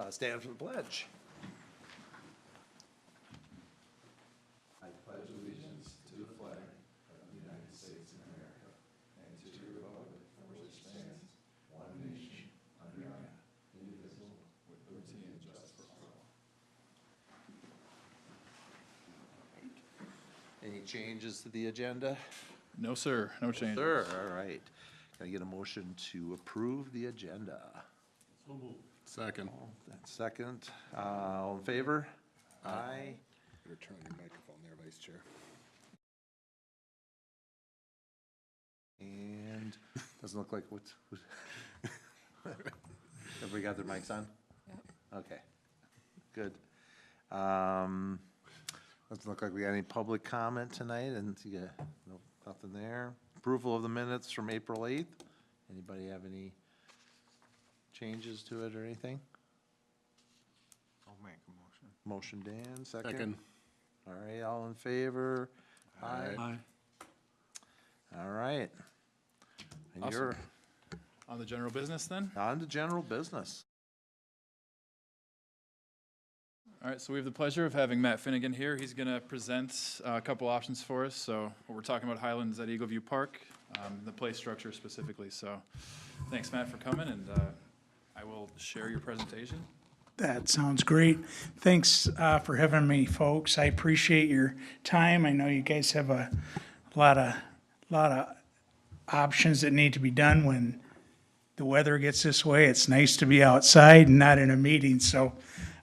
stand for the pledge. I pledge allegiance to the flag of the United States of America and to the republic for which it stands, one nation, under God, indivisible, with liberty and justice for all. Any changes to the agenda? No, sir. No changes. Sir, all right. Can I get a motion to approve the agenda? Second. Second, all in favor? Aye. Better turn on your microphone there, Vice Chair. And doesn't look like what's, everybody got their mics on? Okay, good. Doesn't look like we got any public comment tonight, and you got, nothing there. Approval of the minutes from April 8th. Anybody have any changes to it or anything? I'll make a motion. Motion Dan, second. Second. All right, all in favor? Aye. All right. And Awesome. you're On the general business then? on to general business. All right, so we have the pleasure of having Matt Finnegan here. He's going to present a couple options for us. So what we're talking about Highlands at Eagle View Park, the play structure specifically. So thanks, Matt, for coming, and I will share your presentation. That sounds great. Thanks for having me, folks. I appreciate your time. I know you guys have a lot of options that need to be done when the weather gets this way. It's nice to be outside and not in a meeting. So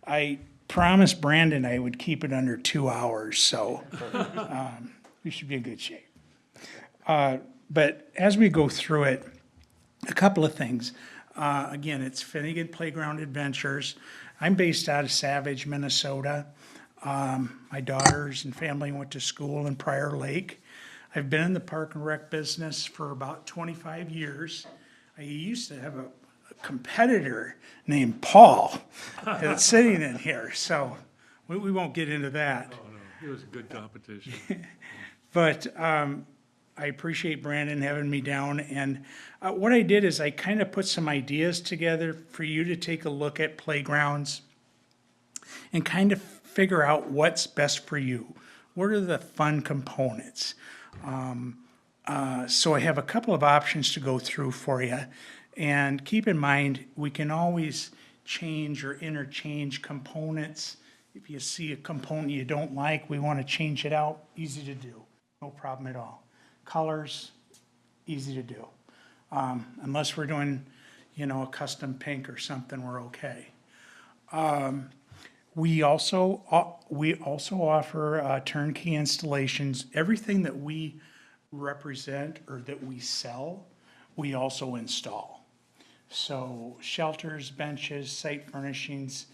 I promised Brandon I would keep it under 2 hours. So we should be in good shape. But as we go through it, a couple of things. Again, it's Finnegan Playground Adventures. I'm based out of Savage, Minnesota. My daughters and family went to school in Prior Lake. I've been in the park and rec business for about 25 years. I used to have a competitor named Paul that's sitting in here, so we won't get into that. Oh, no, it was a good competition. But I appreciate Brandon having me down, and what I did is I kind of put some ideas together for you to take a look at playgrounds and kind of figure out what's best for you. What are the fun components? So I have a couple of options to go through for you, and keep in mind, we can always change or interchange components. If you see a component you don't like, we want to change it out, easy to do, no problem at all. Colors, easy to do. Unless we're doing, a custom pink or something, we're okay. We also offer turnkey installations. Everything that we represent or that we sell, we also install. So shelters, benches, site furnishings,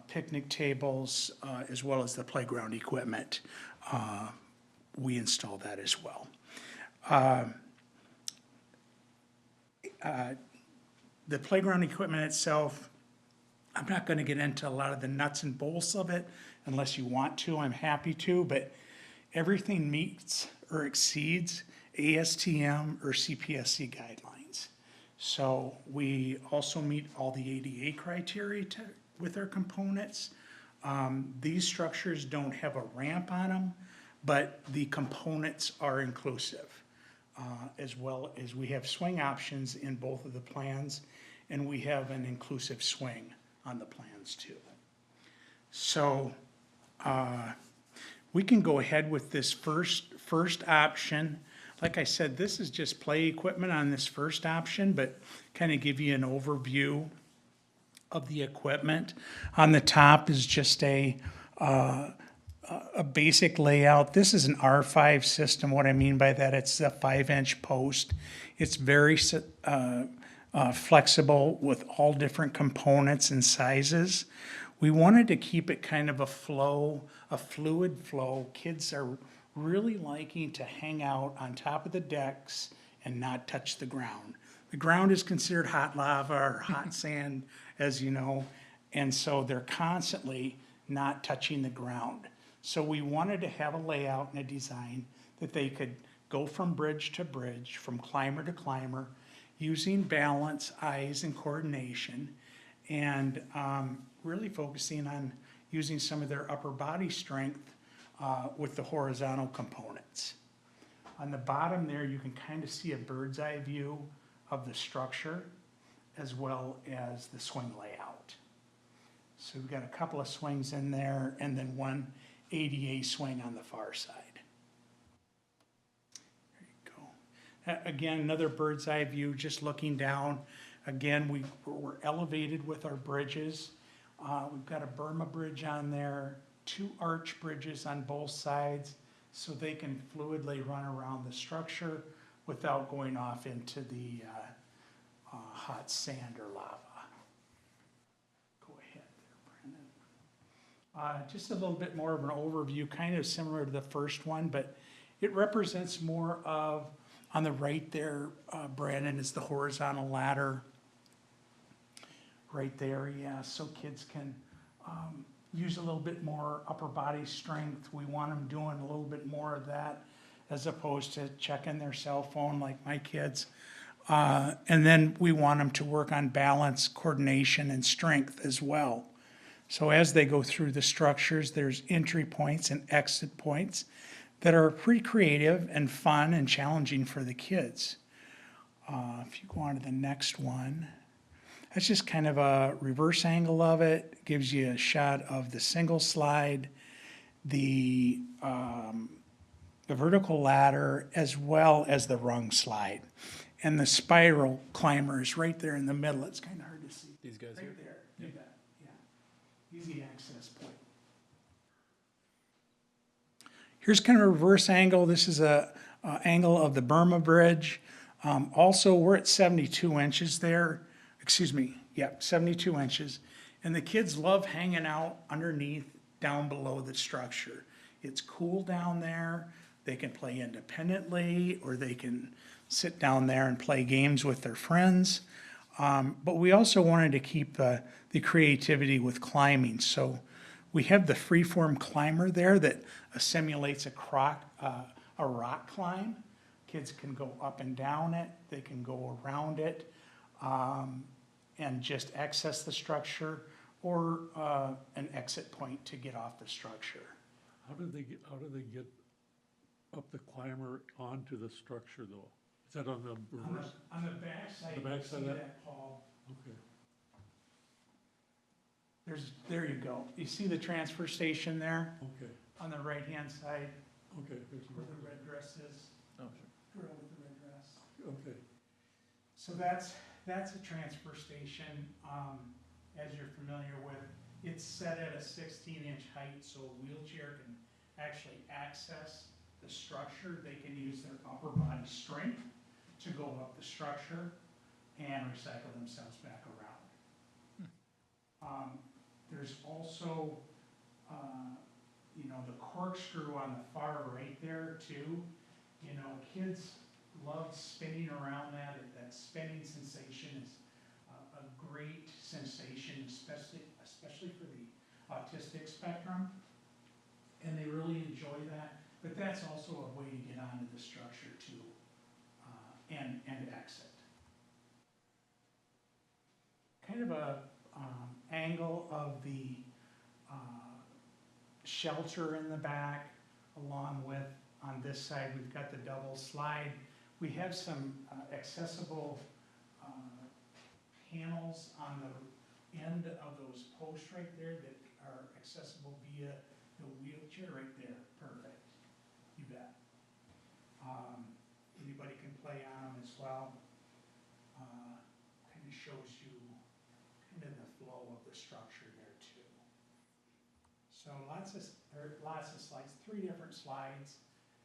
picnic tables, as well as the playground equipment. We install that as well. The playground equipment itself, I'm not going to get into a lot of the nuts and bolts of it unless you want to. I'm happy to, but everything meets or exceeds ASTM or CPSC guidelines. So we also meet all the ADA criteria with our components. These structures don't have a ramp on them, but the components are inclusive. As well as we have swing options in both of the plans, and we have an inclusive swing on the plans too. So we can go ahead with this first option. Like I said, this is just play equipment on this first option, but kind of give you an overview of the equipment. On the top is just a basic layout. This is an R5 system. What I mean by that, it's a 5-inch post. It's very flexible with all different components and sizes. We wanted to keep it kind of a fluid flow. Kids are really liking to hang out on top of the decks and not touch the ground. The ground is considered hot lava or hot sand, as you know, and so they're constantly not touching the ground. So we wanted to have a layout and a design that they could go from bridge to bridge, from climber to climber, using balance, eyes, and coordination. and really focusing on using some of their upper body strength with the horizontal components. On the bottom there, you can kind of see a bird's eye view of the structure as well as the swing layout. So we've got a couple of swings in there and then one ADA swing on the far side. There you go. Again, another bird's eye view, just looking down. Again, we're elevated with our bridges. We've got a Burma bridge on there, 2 arch bridges on both sides, so they can fluidly run around the structure without going off into the hot sand or lava. Go ahead there, Brandon. Just a little bit more of an overview, kind of similar to the first one, but it represents more of, on the right there, Brandon, is the horizontal ladder. Right there, yeah, so kids can use a little bit more upper body strength. We want them doing a little bit more of that as opposed to checking their cell phone like my kids. And then we want them to work on balance, coordination, and strength as well. So as they go through the structures, there's entry points and exit points that are pretty creative and fun and challenging for the kids. If you go on to the next one, that's just kind of a reverse angle of it. Gives you a shot of the single slide, the vertical ladder, as well as the rung slide. And the spiral climber is right there in the middle. It's kind of hard to see. These guys Right here? there, you bet, yeah. Easy access point. Here's kind of a reverse angle. This is a angle of the Burma Bridge. Also, we're at 72 inches there. Excuse me, yeah, 72 inches. And the kids love hanging out underneath, down below the structure. It's cool down there. They can play independently, or they can sit down there and play games with their friends. But we also wanted to keep the creativity with climbing. So we have the freeform climber there that simulates a rock climb. Kids can go up and down it. They can go around it. And just access the structure, or an exit point to get off the structure. How do they get up the climber onto the structure though? Is that on the reverse? On the back side, The back you side see of that, Paul? Okay. There you go. You see the transfer station there Okay, on the right-hand side okay, there's where the red dress is? Oh, sure. Girl with the red dress. okay. So that's a transfer station, as you're familiar with. It's set at a 16-inch height, so a wheelchair can actually access the structure. They can use their upper body strength to go up the structure and recycle themselves back around. There's also, the corkscrew on the far right there too. Kids love spinning around that. That spinning sensation is a great sensation, especially for the autistic spectrum. And they really enjoy that. But that's also a way to get onto the structure too, and exit. Kind of a angle of the shelter in the back, along with, on this side, we've got the double slide. We have some accessible panels on the end of those posts right there that are accessible via the wheelchair right there. Perfect. You bet. Anybody can play on them as well. Kind of shows you kind of the flow of the structure there too. So lots of slides, 3 different slides.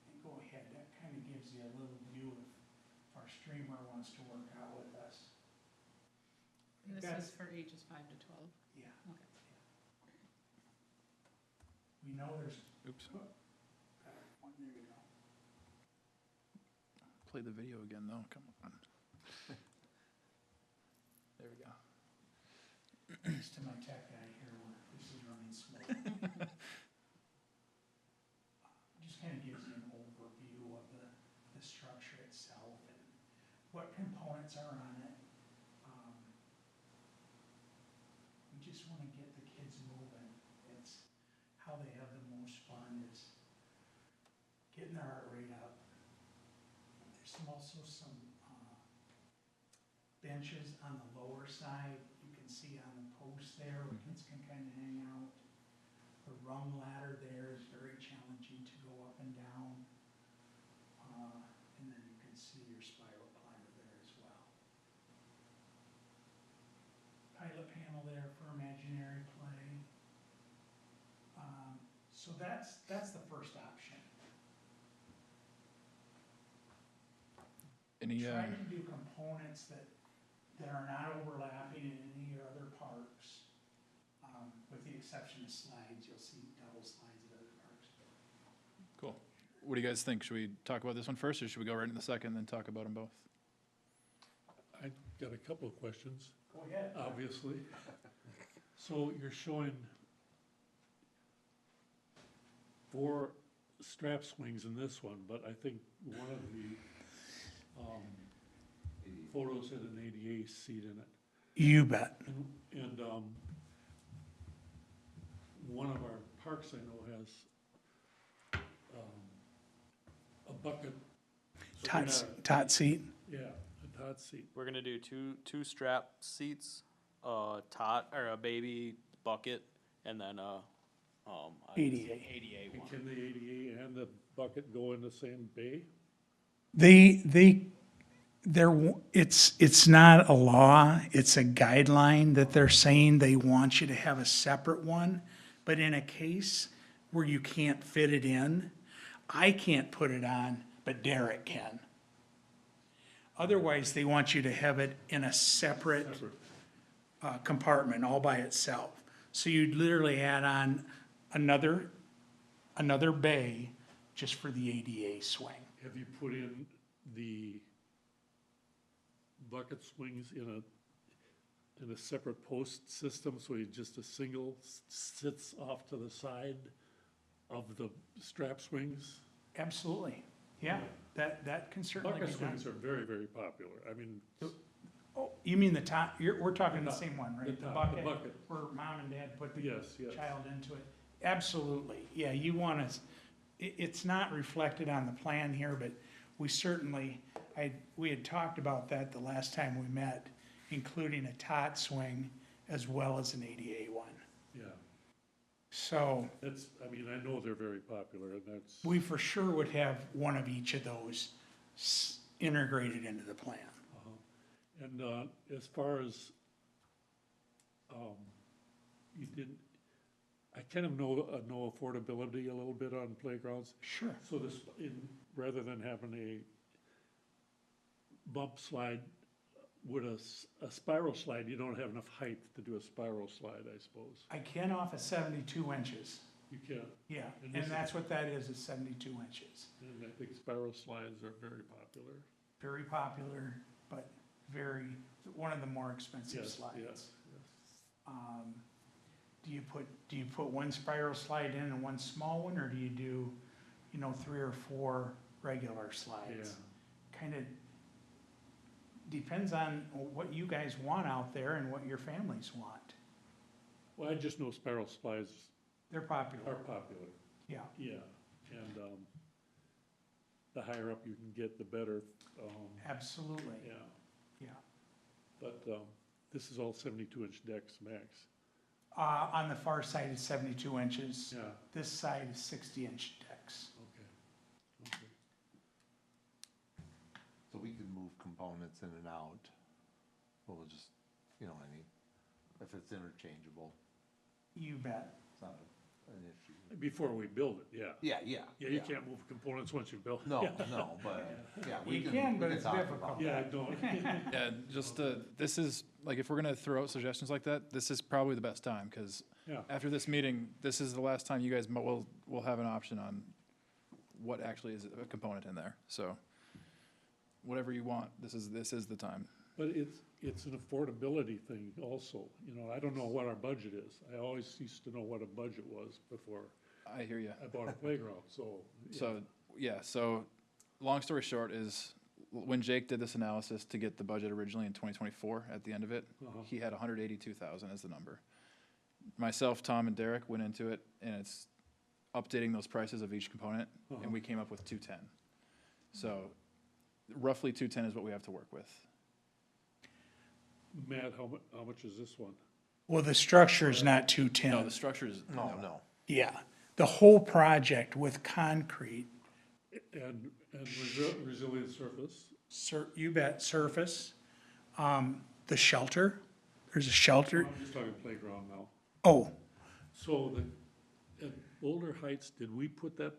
And go ahead, that kind of gives you a little view of if our streamer wants to work out with us. This That's- is for ages 5 to 12. Yeah. Okay. We know there's, Oops. there you go. Play the video again, though. Come on. There we go. Thanks to my tech guy here, this is running smooth. Just kind of gives you an overview of the structure itself and what components are on it. just wanna get the kids moving. It's how they have the most fun is getting their heart rate up. There's also some, benches on the lower side, you can see on the post there, where kids can kinda hang out. The rung ladder there is very challenging to go up and down. And then you can see your spiral climber there as well. Pilot panel there for imaginary play. So that's the first option. Any, Try to do components that are not overlapping in any of your other parks. With the exception of slides, you'll see double slides at other parks. cool. What do you guys think? Should we talk about this one first, or should we go right into the second and then talk about them both? I got a couple of questions, Go ahead. obviously. So you're showing 4 strap swings in this one, but I think one of the, photos had an ADA seat in it. You bet. And one of our parks I know has, a bucket. So we're not- Tot seat. Yeah, a Todd seat. We're gonna do two strap seats, a tot or a baby bucket, and then ADA. ADA And one. can the ADA and the bucket go in the same bay? It's not a law, it's a guideline that they're saying they want you to have a separate one. But in a case where you can't fit it in, I can't put it on, but Derek can. Otherwise, they want you to have it in a separate compartment all by itself. So you'd literally add on another bay just for the ADA swing. Have you put in the bucket swings in a separate post system, so you just a single sits off to the side of the strap swings? Absolutely, yeah, that can certainly be Bucket done. swings are very, very popular. I mean, Oh, you mean the top, we're talking the same one, right? the top, the bucket. Where mom and dad put the Yes, yes. child into it. Absolutely, yeah, you want to, it's not reflected on the plan here, but we certainly, we had talked about that the last time we met, including a tot swing as well as an ADA one. Yeah, So that's, I mean, I know they're very popular, and that's, we for sure would have one of each of those integrated into the plan. and as far as, you didn't, I kind of know affordability a little bit on playgrounds. Sure. So this, rather than having a bump slide, with a spiral slide, you don't have enough height to do a spiral slide, I suppose. I can off of 72 inches, You can't, yeah, And and this that's what that is 72 inches. and I think spiral slides are very popular. Very popular, but one of the more expensive Yes, slides. yes, yes. Do you put one spiral slide in and one small one, or do you do, 3 or 4 regular slides? Kind of depends on what you guys want out there and what your families want. Well, I just know spiral slides They're are popular, popular, yeah. yeah, and, the higher up you can get, the better, Absolutely, yeah. yeah. But, this is all 72-inch decks max, On the far side is 72 inches. yeah, This side is 60-inch decks. okay, okay. So we could move components in and out. We'll just, if it's interchangeable, You bet. it's not an issue. Before we build it, yeah. Yeah. Yeah, you can't move components once you build. No, but, yeah, we You can, can, we but can it's talk difficult. about Yeah, I that. don't, Yeah, just, this is, like, if we're gonna throw out suggestions like that, this is probably the best time, because yeah, after this meeting, this is the last time you guys will have an option on what actually is a component in there, so whatever you want, this is the time. but it's an affordability thing also, I don't know what our budget is. I always used to know what a budget was before I hear you. I bought a playground, so. yeah. So, long story short is, when Jake did this analysis to get the budget originally in 2024, at the end of it, Uh-huh. he had 182,000 as the number. myself, Tom, and Derek went into it, and it's updating those prices of each component, and we came up with 210. So roughly 210 is what we have to work with. Matt, how much is this one? Well, the structure is not No, 210. the structure is, No. Yeah, the whole project with concrete, And resilient surface? you bet, surface, the shelter, there's a shelter. I'm just talking playground now. Oh, So at Boulder Heights, did we put the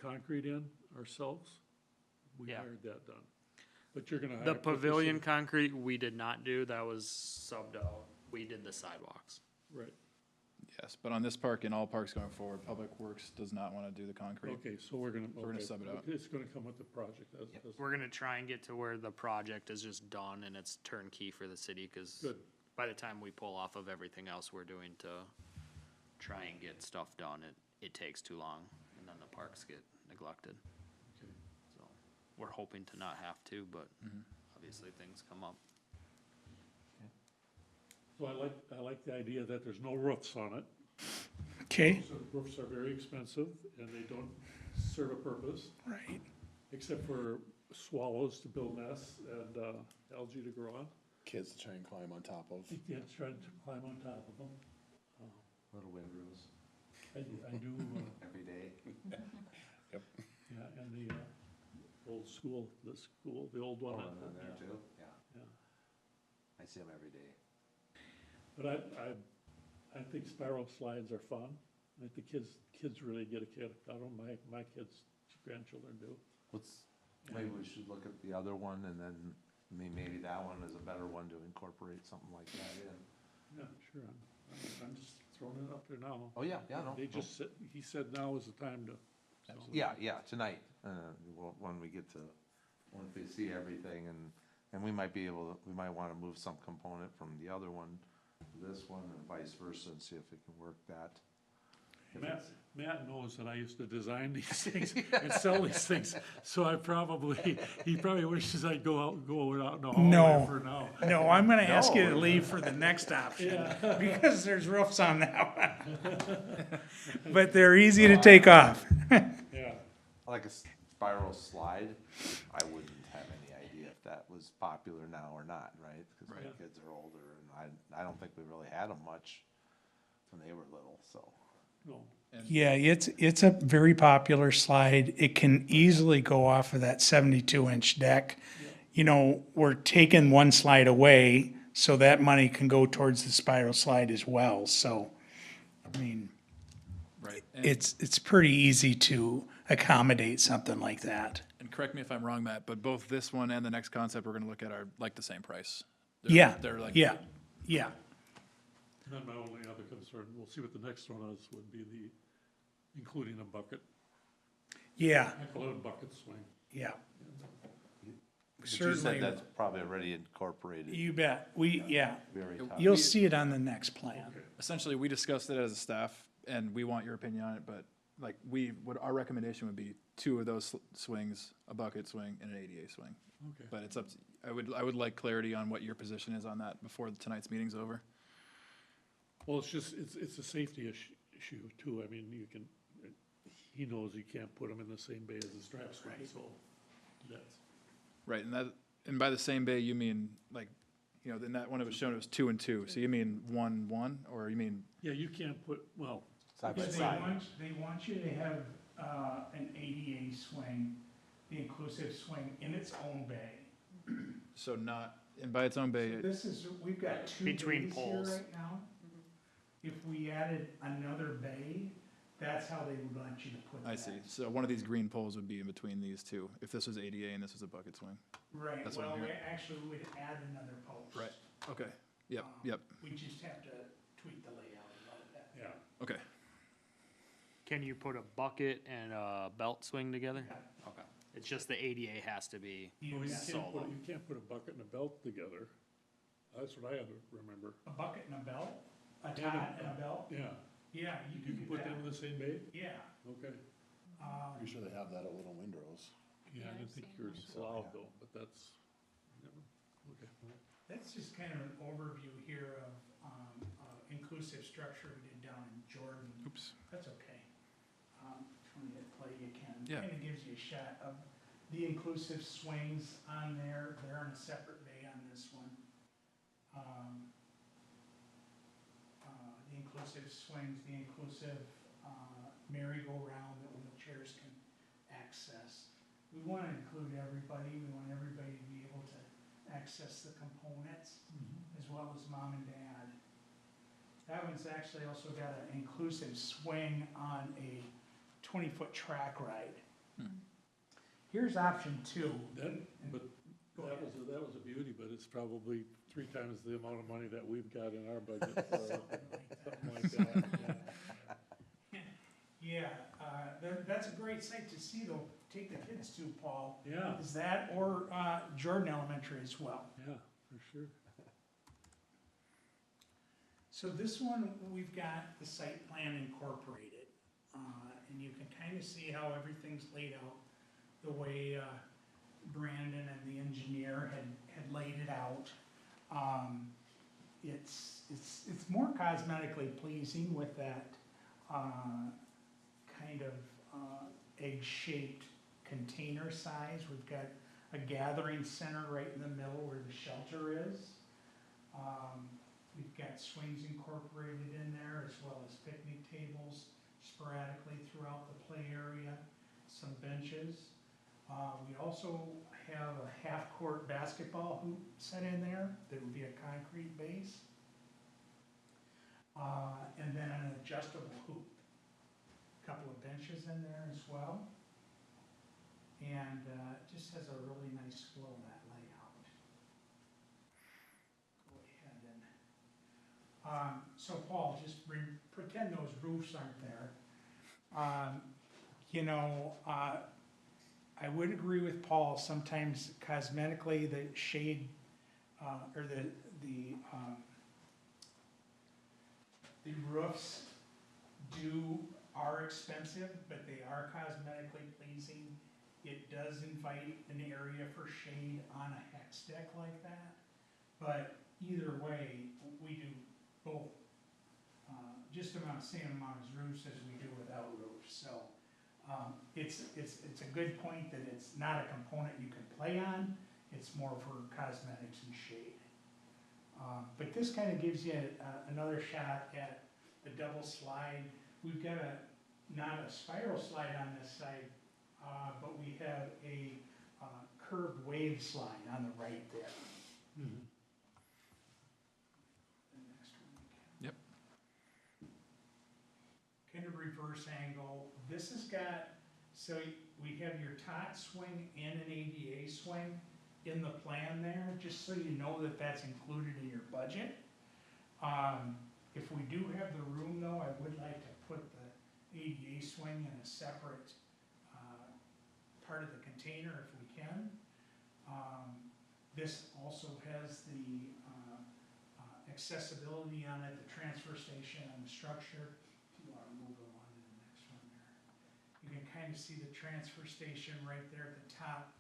concrete in ourselves? We Yeah. hired that done. But you're gonna The put this pavilion in- concrete, we did not do, that was subbed out. We did the sidewalks. Right, yes, but on this park and all parks going forward, Public Works does not want to do the concrete. okay, so we're gonna. We're gonna okay, sub it out. It's gonna come with the project, that's We're gonna try and get to where the project is just done and it's turnkey for the city, cause good. by the time we pull off of everything else we're doing to try and get stuff done, it takes too long, and then the parks get neglected. Okay. So, we're hoping to not have to, but obviously things come up. So I like the idea that there's no roofs on it. okay, So roofs are very expensive and they don't serve a purpose, right. except for swallows to build nests and, algae to grow on. Kids to try and climb on top of. Yeah, trying to climb on top of them. Little windrows I do, every day. yeah, and the old school, the old one. there too? Yeah. Yeah. I see them every day. But I think spiral slides are fun. I think the kids really get a kick out of them. My kids, grandchildren do. Maybe we should look at the other one and then, maybe that one is a better one to incorporate something like that in. Yeah, sure. I'm just throwing it up there now. Oh, yeah, no. They just said, he said now is the time to. so- Yeah, tonight, when we get to, once we see everything and we might wanna move some component from the other one to this one and vice versa and see if we can work that. Matt knows that I used to design these things and sell these things, so he probably wishes I'd go out in the hallway No. for now. No, I'm gonna ask you to leave for the next option, because there's roofs on that one. But they're easy to take off. Yeah, Like a spiral slide, I wouldn't have any idea if that was popular now or not, right? Cause my Right. kids are older and I don't think we really had them much when they were little, so. no, Yeah, it's a very popular slide. It can easily go off of that 72-inch deck. You know, we're taking one slide away, so that money can go towards the spiral slide as well. So, I mean, Right. And, it's pretty easy to accommodate something like that. and correct me if I'm wrong, Matt, but both this one and the next concept we're gonna look at are like the same price. They're like. Yeah. and then my only other concern, we'll see what the next one is, would be including a bucket. Yeah, I call it a bucket swing. yeah. But you Certainly, said that's probably already incorporated. you bet. Yeah, Very top. you'll see it on the next plan. Essentially, we discussed it as a staff, and we want your opinion on it, but like, our recommendation would be 2 of those swings, a bucket swing and an ADA swing. Okay. But it's up to, I would like clarity on what your position is on that before tonight's meeting's over. Well, it's a safety issue too. I mean, he knows you can't put them in the same bay as the strap swing, so that's. Right, and by the same bay, you mean, like, you know, in that one it was shown, it was 2 and 2, so you mean 1, 1, or you mean, Yeah, you can't put, well, Side by They side. want you to have, an ADA swing, the inclusive swing in its own bay. so not, and by its own bay, This is, we've got 2 Between bays here poles. right now. If we added another bay, that's how they would want you to put that. I see, so one of these green poles would be in between these two, if this was ADA and this was a bucket swing. Right, That's what I'm well, we hearing. actually would add another post. Right. Okay, yep, yep, We just have to tweak the layout a little bit. yeah. okay. Can you put a bucket and a belt swing together? Yeah. Okay. It's just the ADA has to be, You Well, got Solo. you can't put a bucket and a belt together. That's what I remember. a bucket and a belt, a tot and a belt, Yeah, yeah, you you can can do put them that. in the same bay? Yeah. Okay. Pretty sure they have that at Little Windrows. Yeah, I Yeah, didn't I've think seen you were that. allowed though, but that's, never, okay. That's just kind of an overview here of inclusive structure we did down in Jordan. Oops. That's okay. When you play, you can. Yeah. Kind of gives you a shot of the inclusive swings on there. They're in a separate bay on this one. The inclusive swings, the inclusive merry-go-round that wheelchairs can access. We want to include everybody. We want everybody to be able to access the components as well as mom and dad. That one's actually also got an inclusive swing on a 20-foot track ride. Here's option 2. But Go that ahead. was a beauty, but it's probably 3 times the amount of money that we've got in our budget for something like that. Yeah, that's a great site to see though. Take the kids to, Paul. Yeah, Is that or Jordan Elementary as well? yeah, for sure. So this one, we've got the site plan incorporated. And you can kind of see how everything's laid out the way Brandon and the engineer had laid it out. It's more cosmetically pleasing with that kind of egg-shaped container size. We've got a gathering center right in the middle where the shelter is. We've got swings incorporated in there as well as picnic tables sporadically throughout the play area, some benches. We also have a half-court basketball hoop set in there that would be a concrete base. And then an adjustable hoop. Couple of benches in there as well. And it just has a really nice flow, that layout. Go ahead and, so Paul, just pretend those roofs aren't there. You know, I would agree with Paul, sometimes cosmetically the shade, or the roofs are expensive, but they are cosmetically pleasing. It does invite an area for shade on a hex deck like that. But either way, we do both, just about the same amount as roofs as we do without roofs. So it's a good point that it's not a component you can play on. It's more for cosmetics and shade. But this kind of gives you another shot at the double slide. We've got not a spiral slide on this side, but we have a curved wave slide on the right there. Mhm. The next one. Yep. Kind of reverse angle. This has got, so we have your tot swing and an ADA swing in the plan there, just so you know that that's included in your budget. If we do have the room though, I would like to put the ADA swing in a separate part of the container if we can. This also has the accessibility on it, the transfer station and the structure. If you want to move along to the next one there. You can kind of see the transfer station right there at the top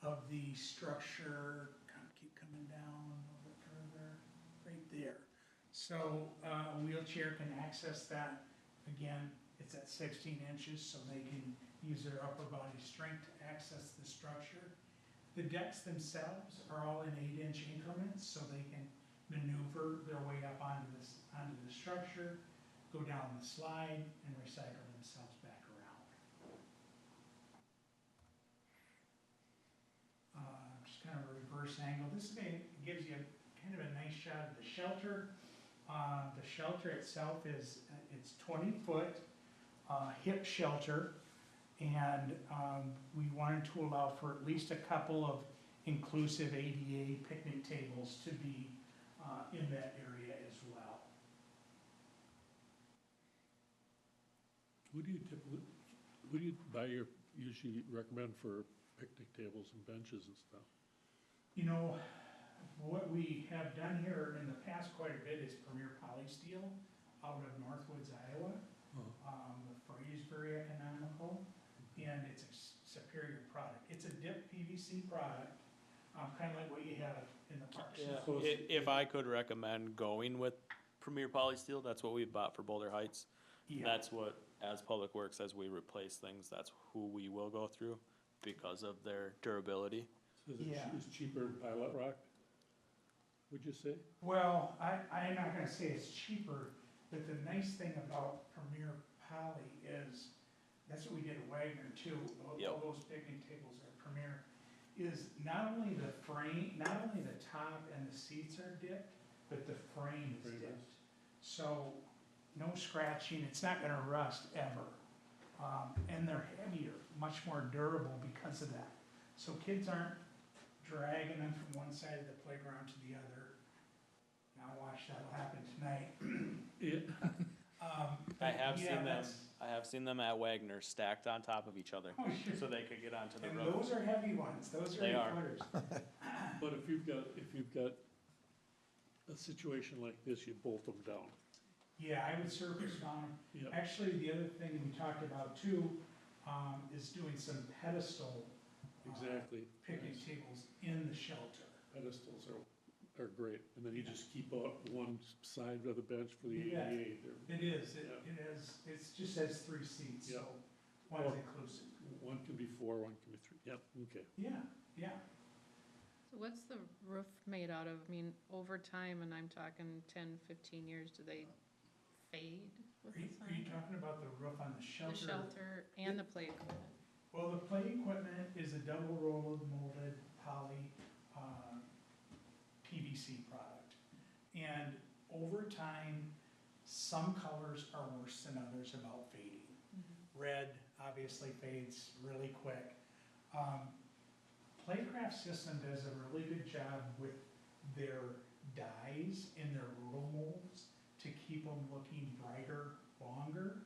of the structure. Keep coming down a little bit further, right there. So a wheelchair can access that. Again, it's at 16 inches, so they can use their upper body strength to access the structure. The decks themselves are all in 8-inch increments, so they can maneuver their way up onto the structure, go down the slide, and recycle themselves back around. Just kind of a reverse angle. This gives you kind of a nice shot of the shelter. The shelter itself is, it's 20-foot hip shelter, and we wanted to allow for at least a couple of inclusive ADA picnic tables to be in that area as well. What do you usually recommend for picnic tables and benches and stuff? You know, what we have done here in the past quite a bit is Premier Polysteel out of Northwoods, Iowa. The freight is very economical, and it's a superior product. It's a dipped PVC product, kinda like what you have in the parks. Yeah, So it's- if I could recommend going with Premier Polysteel, that's what we bought for Boulder Heights. Yeah. That's what, as Public Works, as we replace things, that's who we will go through because of their durability. So is it Yeah. is cheaper than Pilot Rock? Would you say? Well, I'm not gonna say it's cheaper, but the nice thing about Premier Poly is, that's what we did at Wagner too. Yep. All those picnic tables are Premier, is not only the frame, not only the top and the seats are dipped, but the frame is Frame is. dipped. So, no scratching, it's not gonna rust ever. And they're heavier, much more durable because of that. So kids aren't dragging them from one side of the playground to the other. Now watch that'll happen tonight. Yeah. I have Yeah, seen them, that's- I have seen them at Wagner stacked on top of each other, Oh, sure. so they could get onto the And road. those are heavy ones, those are They are. 8-footers. But if you've got a situation like this, you bolt them down. Yeah, I would surface mount 'em. Yeah. Actually, the other thing we talked about too, is doing some pedestal Exactly. picnic Nice. tables in the shelter. Pedestals are great, and then you just keep out one side of the bench for the Yeah. ADA. There. It is, it Yeah. is, it's just has 3 seats, Yeah. so one's Or- inclusive. One can be 4, one can be 3. Yep, okay. Yeah, yeah. So what's the roof made out of? I mean, over time, and I'm talking 10, 15 years, do they fade with Are the you sun? talking about the roof on the The shelter? shelter and the play equipment? Well, the play equipment is a double rolled molded poly, PVC product. And over time, some colors are worse than others about fading. Red obviously fades really quick. Playcraft System does a really good job with their dyes in their roll molds to keep them looking brighter longer.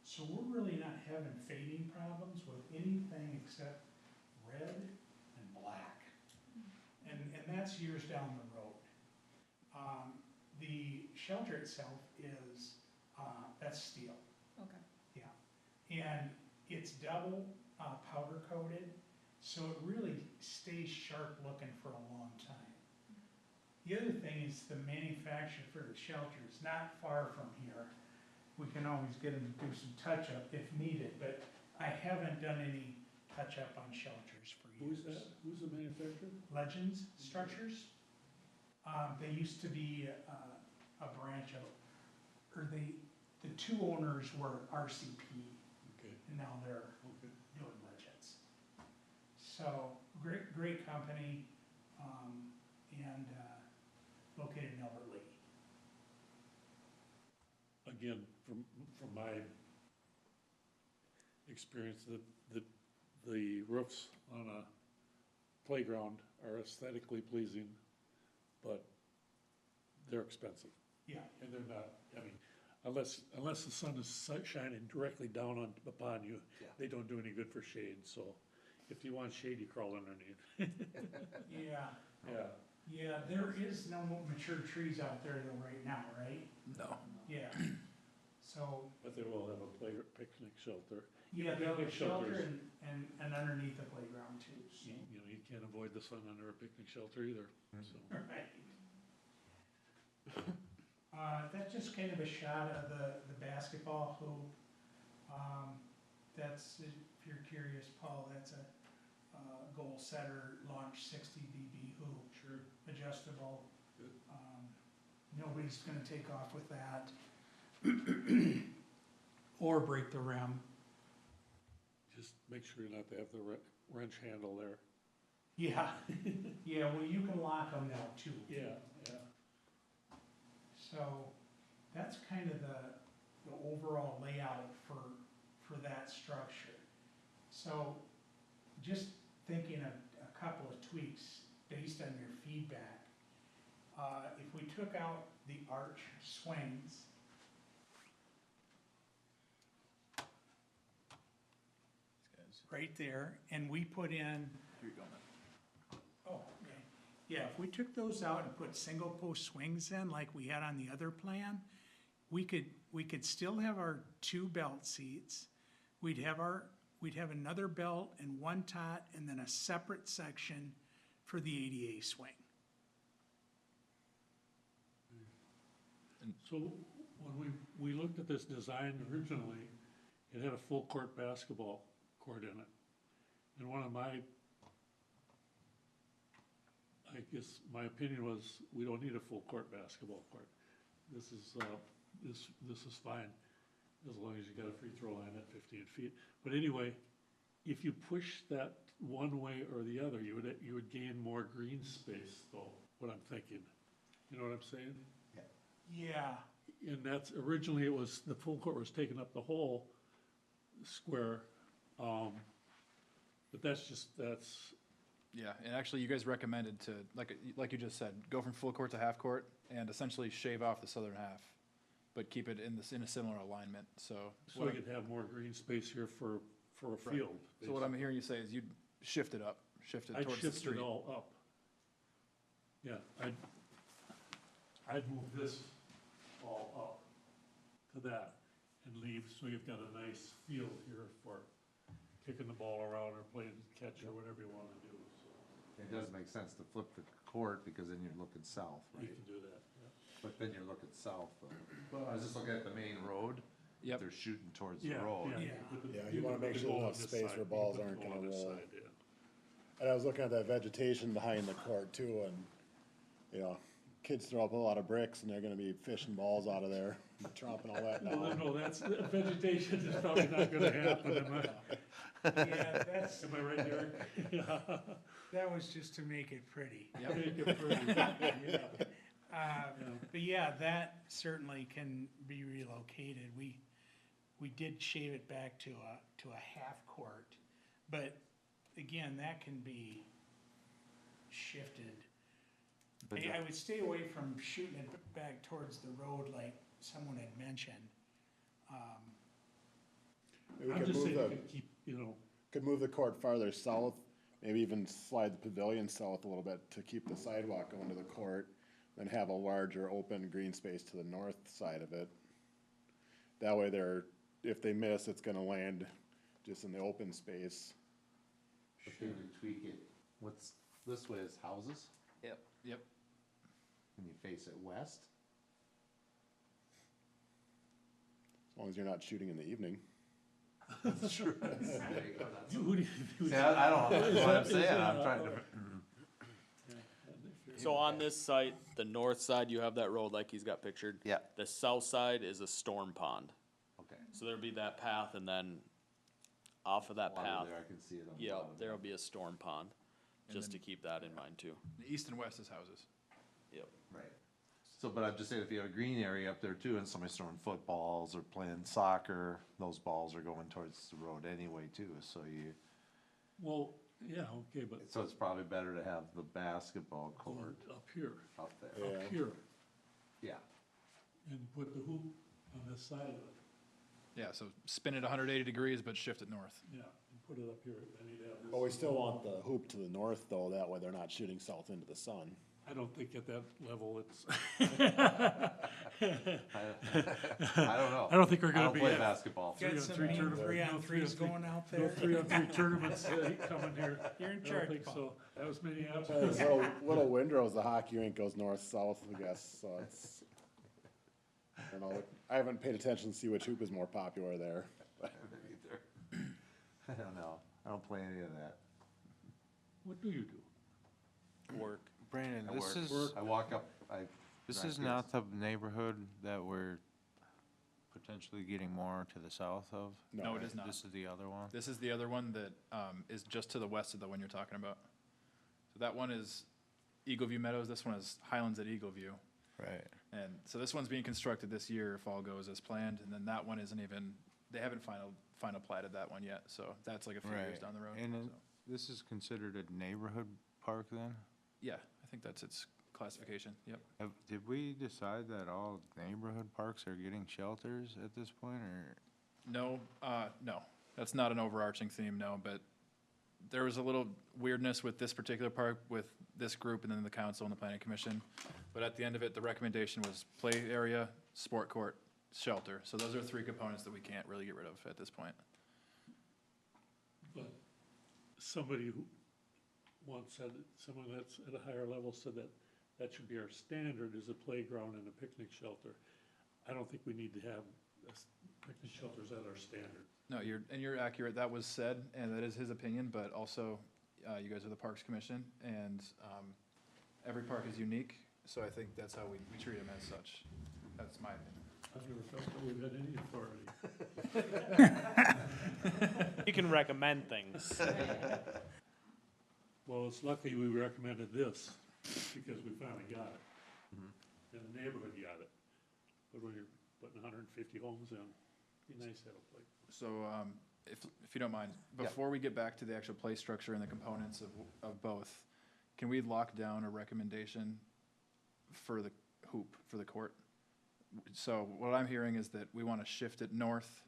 So we're really not having fading problems with anything except red and black. And that's years down the road. The shelter itself is, that's steel. Okay. Yeah, and it's double powder coated, so it really stays sharp looking for a long time. The other thing is the manufacturer for the shelter is not far from here. We can always get them to do some touch-up if needed, but I haven't done any touch-up on shelters for years. Who's that? Who's the manufacturer? Legends Structures. They used to be a branch of, or the two owners were RCP, Okay, and now they're okay. doing Legends. So, great company, and located in Albert Lea. Again, from my experience, the roofs on a playground are aesthetically pleasing, but they're expensive. Yeah, And they're not, I mean, unless the sun is shining directly down upon you, Yeah. they don't do any good for shade, so if you want shade, you crawl underneath. yeah, Yeah. yeah, there is no mature trees out there though right now, right? No. Yeah, so, But they will have a picnic shelter. yeah, they'll have Picnic a shelter shelters. and underneath the playground too, so. You know, you can't avoid the sun under a picnic shelter either, so. Right. That's just kind of a shot of the basketball hoop. That's, if you're curious, Paul, that's a goal setter launch 60 dB hoop. Sure. Adjustable. Good. Nobody's gonna take off with that. Or break the rim. Just make sure not to have the wrench handle there. Yeah, yeah, well, you can lock them now too. Yeah. So that's kind of the overall layout for that structure. So just thinking of a couple of tweaks based on your feedback. If we took out the arch swings, right there, and we put in, Here you go, man. oh, okay. Yeah, if we took those out and put single post swings in like we had on the other plan, we could still have our 2 belt seats. We'd have another belt and one tot and then a separate section for the ADA swing. So when we looked at this design originally, it had a full court basketball court in it. And one of my, I guess, my opinion was, we don't need a full court basketball court. This is fine, as long as you got a free throw line at 15 feet. But anyway, if you push that one way or the other, you would gain more green space, though, what I'm thinking. You know what I'm saying? Yeah, And that's, originally it was, the full court was taking up the whole square. But that's, Yeah, and actually, you guys recommended to, like you just said, go from full court to half court and essentially shave off the southern half, but keep it in a similar alignment, so. so we could have more green space here for a field. So what I'm hearing you say is you'd shift it up, shift it I'd towards the shift street. it all up. Yeah, I'd move this all up to that and leave, so you've got a nice field here for kicking the ball around or playing catch or whatever you wanna do, so It does make sense to flip the court, because then you're looking south, you right? can do that, yeah. But then you're looking south, though. Well, I was just looking at the main road. Yep. They're shooting towards the Yeah, road. yeah. Yeah. Put the- Yeah, you you wanna can make put the sure goal enough on this space side, where you balls put the aren't goal gonna on this roll. side, yeah. And I was looking at that vegetation behind the court too, and, you know, kids throw up a lot of bricks and they're gonna be fishing balls out of there, tromping all that Well, down. no, that's, vegetation is probably not gonna happen, yeah, that's, am I right, Derek? Yeah. that was just to make it pretty. Yep. Make it pretty, yeah. But yeah, that certainly can be relocated. We did shave it back to a half court, but again, that can be shifted. But I would stay away from shooting it back towards the road like someone had mentioned. Maybe we I'm could just move saying, the, you could keep, could move the court farther south, maybe even slide the pavilion south a little bit to keep the sidewalk going to the court, then have a larger open green space to the north side of it. That way if they miss, it's gonna land just in the open space. But then you tweak it, this way is houses, Yep. and you face it west. As long as you're not shooting in the evening. That's true. who do you? Yeah, I don't, that's what I'm Is saying, that- I'm trying to, So on this site, the north side, you have that road like he's got pictured. yeah, The south side is a storm pond. okay. So there'll be that path and then off of that Water path, there, I can see it on the yeah, bottom. there'll be a storm pond, just to keep that in mind too. The east and west is houses. Yep. Right. So, but I'm just saying, if you have a green area up there too, and somebody's throwing footballs or playing soccer, those balls are going towards the road anyway too, so Well, yeah, okay, but so it's probably better to have the basketball court up here, up there. Yeah. up here, Yeah, and put the hoop on this side of it, Yeah, so spin it 180 degrees, but shift it north. yeah, and put it up here, then you'd have this. But we still want the hoop to the north though, that way they're not shooting south into the sun. I don't think at that level it's, I don't know. I don't think we're I gonna don't be play at basketball. Got on some three mean tournament. 3-on-3s going out no there. 3-on-3 tournaments coming here. You're in I charge, don't think Paul. so. That was Minneapolis. There's little windrows, the hockey rink goes north-south, I guess, so it's, I don't know, I haven't paid attention to see which hoop is more popular there. I don't know, I don't play any of that. What do you do? Work. Brandon, I this work. is, I walk up, this drive is kids. not the neighborhood that we're potentially getting more to the south of? No, it is not. This is the other one? This is the other one that is just to the west of the one you're talking about. So that one is Eagle View Meadows, this one is Highlands at Eagle View. Right. And so this one's being constructed this year if all goes as planned, and then that one isn't even, they haven't final platted that one yet, so that's like a few years Right. down the road. And then so. this is considered a neighborhood park then? Yeah, I think that's its classification, yep. Did we decide that all neighborhood parks are getting shelters at this point, or? No, no, that's not an overarching theme, no, but there was a little weirdness with this particular park, with this group and then the council and the planning commission. But at the end of it, the recommendation was play area, sport court, shelter. So those are three components that we can't really get rid of at this point. But somebody who once said, someone that's at a higher level said that that should be our standard, is a playground and a picnic shelter. I don't think we need to have picnic shelters at our standard. No, you're accurate. That was said, and that is his opinion, but also, you guys are the Parks Commission, and, every park is unique, so I think that's how we treat them as such. That's my opinion. I've never felt that we've had any authority. You can recommend things. Well, it's lucky we recommended this, because we finally got it. And the neighborhood got it. But when you're putting 150 homes in, it'd be nice to have a place. So, if you don't mind, before we get back to the actual play structure and the components of both, can we lock down a recommendation for the hoop, for the court? So what I'm hearing is that we want to shift it north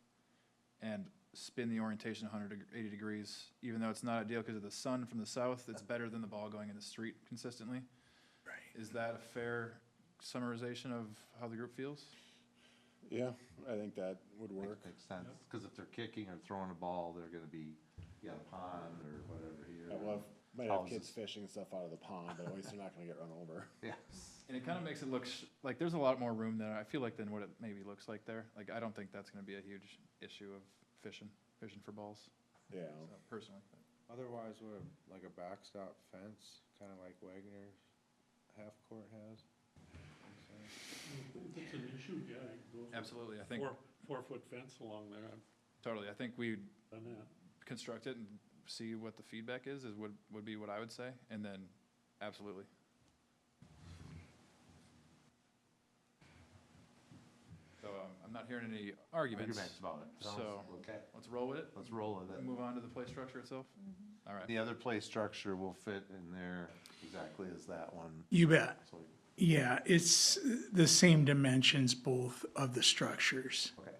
and spin the orientation 180 degrees, even though it's not ideal because of the sun from the south, it's better than the ball going in the street consistently. Right. Is that a fair summarization of how the group feels? Yeah, I think that would work. Makes sense, because if they're kicking or throwing a ball, they're gonna be, you got a pond or whatever here. Might have kids Houses. fishing stuff out of the pond, but at least they're not gonna get run over. Yes. And it kind of makes it look like there's a lot more room there, I feel like, than what it maybe looks like there. Like, I don't think that's going to be a huge issue of fishing for balls, Yeah. so, personally. Otherwise, would like a backstop fence, kinda like Wagner's half court has? If it's an issue, yeah, you can go with Absolutely, I think, 4-foot fence along there, I've totally, I think we done that. construct it and see what the feedback is would be what I would say, and then, absolutely. So, I'm not hearing any arguments, Arguments about it. Sounds so okay. let's roll with it, Let's roll with and it. move on to the play structure itself. All right. The other play structure will fit in there exactly as that one. You bet. So, Yeah, it's the same dimensions, both of the structures. okay.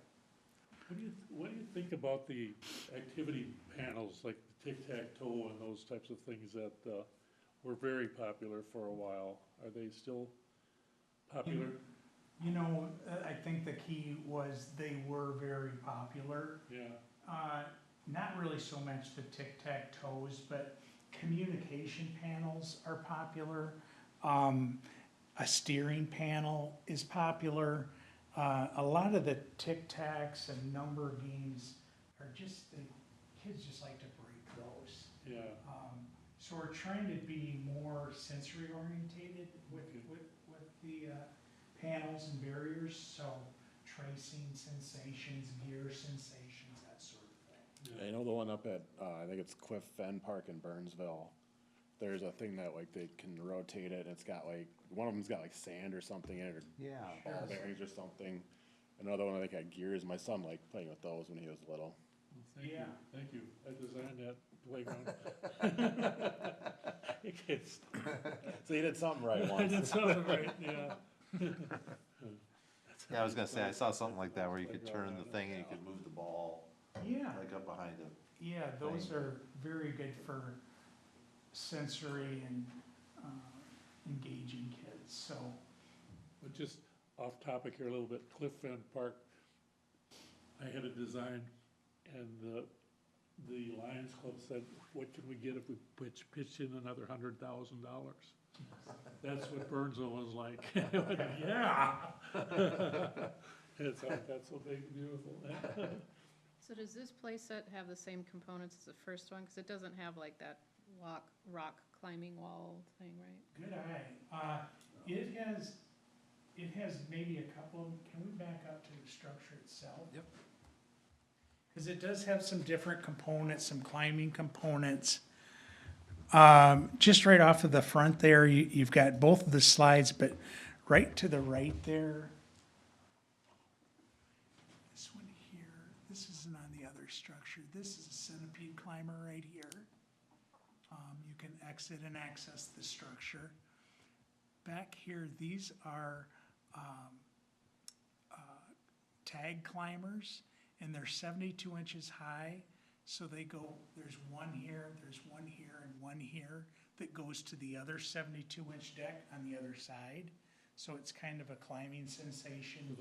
What do you think about the activity panels, like the tic-tac-toe and those types of things that were very popular for a while? Are they still popular? You know, I think the key was they were very popular. Yeah, Not really so much the tic-tac-toes, but communication panels are popular. A steering panel is popular. A lot of the tic-tacs and number games are just, the kids just like to break those. yeah. So we're trying to be more sensory orientated with the panels and barriers, so tracing sensations, gear sensations, that sort of thing. I know the one up at, I think it's Cliff Fen Park in Burnsville. There's a thing that like they can rotate it and it's got like, one of them's got like sand or something in it or Yeah. ball bearings or something. Another one I think had gears. My son liked playing with those when he was little. Yeah. Thank you. I designed that playground. It's- So you did something right I once. did something right, yeah. Yeah, I was gonna say, I saw something like that where you could turn the thing and you could move the ball Yeah, like up behind it. yeah, those are very good for sensory and engaging kids, so. But just off topic here a little bit, Cliff Fen Park, I had a design and the Lions Club said, what can we get if we pitch in another $100,000? That's what Burnsville was like. I went, yeah. It's like, that's so big and beautiful. So does this play set have the same components as the first one? Because it doesn't have like that rock climbing wall thing, right? Good eye. It has maybe a couple, can we back up to the structure itself? Yep. Because it does have some different components, some climbing components. Just right off of the front there, you've got both of the slides, but right to the right there. This one here, this isn't on the other structure. This is a centipede climber right here. You can exit and access the structure. Back here, these are tag climbers, and they're 72 inches high. So they go, there's one here, and one here that goes to the other 72-inch deck on the other side. So it's kind of a climbing sensation.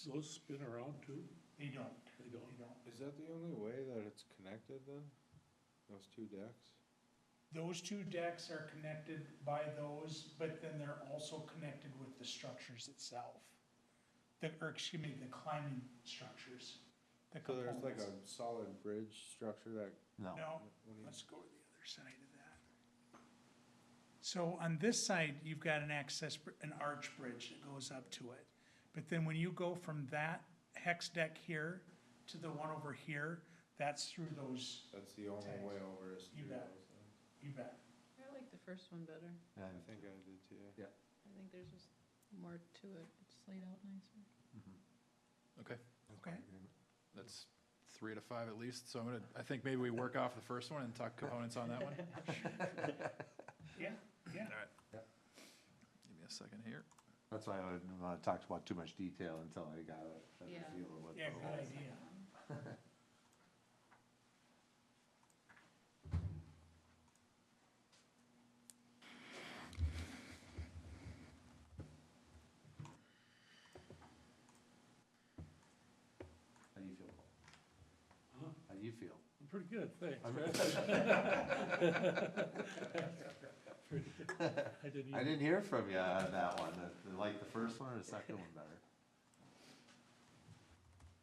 Those spin around too? They don't. They don't. Is that the only way that it's connected then? Those two decks? those two decks are connected by those, but then they're also connected with the structures itself. Or excuse me, the climbing structures, the So there's like components. a solid bridge structure that, No. No, let's go to the other side of that. So on this side, you've got an arch bridge that goes up to it. But then when you go from that hex deck here to the one over here, that's through those, that's the only Tags. way over is You through bet. those things. you bet. I like the first one better. Yeah, I think I did too. Yeah. I think there's just more to it. It's laid out nicer. Okay, Okay. that's 3 to 5 at least, so I think maybe we work off the first one and talk components on that one. Yeah, yeah. All right. Yeah. Give me a second here. That's why I wouldn't want to talk about too much detail until I got a Yeah. feel of what. Yeah, the good whole- idea. How do you feel? Huh? How do you feel? I'm pretty good, thanks. Pretty good. I didn't hear from you on that one. Like the first one or the second one better?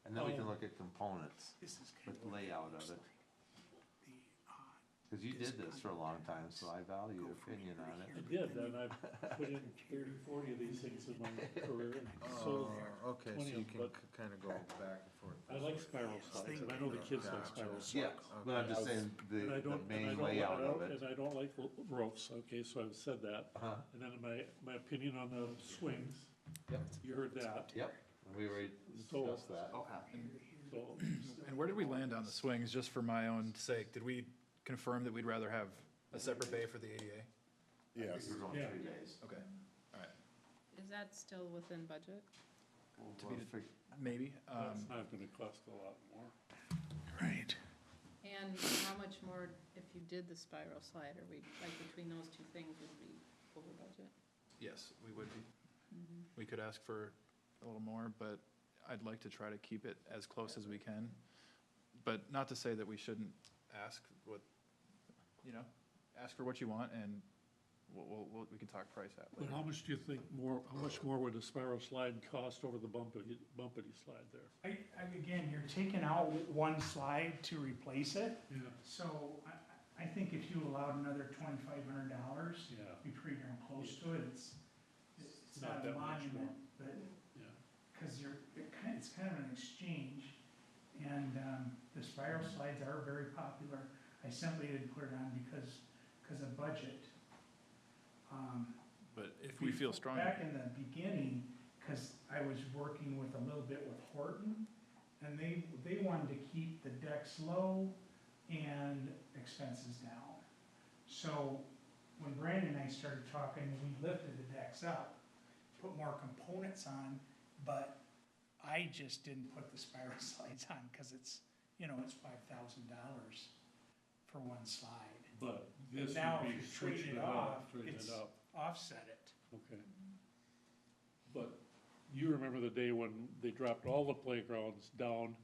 And then we can look at components, This is with kind of layout of it. the, Because you did this for a long time, so I value your opinion on I it. did, and I've put in 30, 40 of these things in my career, and so Okay, 20 so you of can them, kind of go back and forth. I like spiral slides, and I know the kids like spiral Yeah, slides. but I'm just saying And I the don't, and I main don't, layout of it. and I don't like ropes, okay, so I've said that. Uh-huh. And then my opinion on the swings, Yep, you heard that, yep, we already So- discussed that. so, And where did we land on the swings, just for my own sake? Did we confirm that we'd rather have a separate bay for the ADA? Yes. We're going Yeah. 3 days. Okay, all right, Is that still within budget? To be maybe. that's not gonna cost a lot more. Right. And how much more if you did the spiral slide? Are we, like, between those two things would be over budget? Yes, we would be. We could ask for a little more, but I'd like to try to keep it as close as we can. But not to say that we shouldn't ask ask for what you want, and we can talk price that But later. how much do you think how much more would a spiral slide cost over the bumpity slide there? Again, you're taking out one slide to replace it, Yeah, so I think if you allowed another $2,500, yeah, be pretty darn close to it. It's Not not a that much monument, but, yeah. because it's kind of an exchange. And the spiral slides are very popular. I simply didn't put it on because of budget. But if we feel strongly, Back in the beginning, because I was working with a little bit with Horton, and they wanted to keep the decks low and expenses down. So when Brandon and I started talking, we lifted the decks up, put more components on, but I just didn't put the spiral slides on because it's $5,000 for one slide. But this Now, would if be you trade switching it it off, up, trading it's it up, offset it. okay. But you remember the day when they dropped all the playgrounds down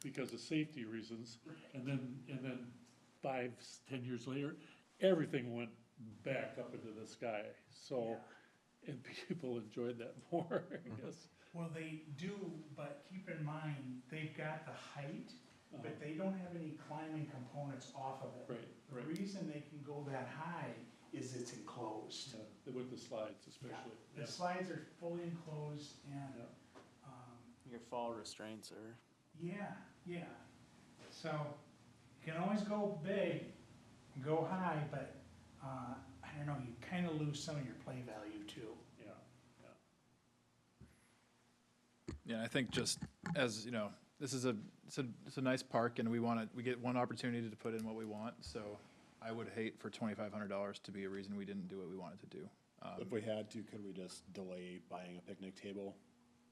because of safety reasons, and then 5, 10 years later, everything went back up into the sky, so, and people enjoyed that more, I guess. Well, they do, but keep in mind, they've got the height, but they don't have any climbing components off of it. Right, right, The reason they can go that high is it's enclosed. with the slides especially, The yeah. slides are fully enclosed and, Yeah. Your fall restraints are, yeah. So, you can always go big, go high, but, I don't know, you kinda lose some of your play value too. Yeah, yeah. yeah, I think just as, this is it's a nice park, and we get one opportunity to put in what we want, so I would hate for $2,500 to be a reason we didn't do what we wanted to do. If we had to, could we just delay buying a picnic table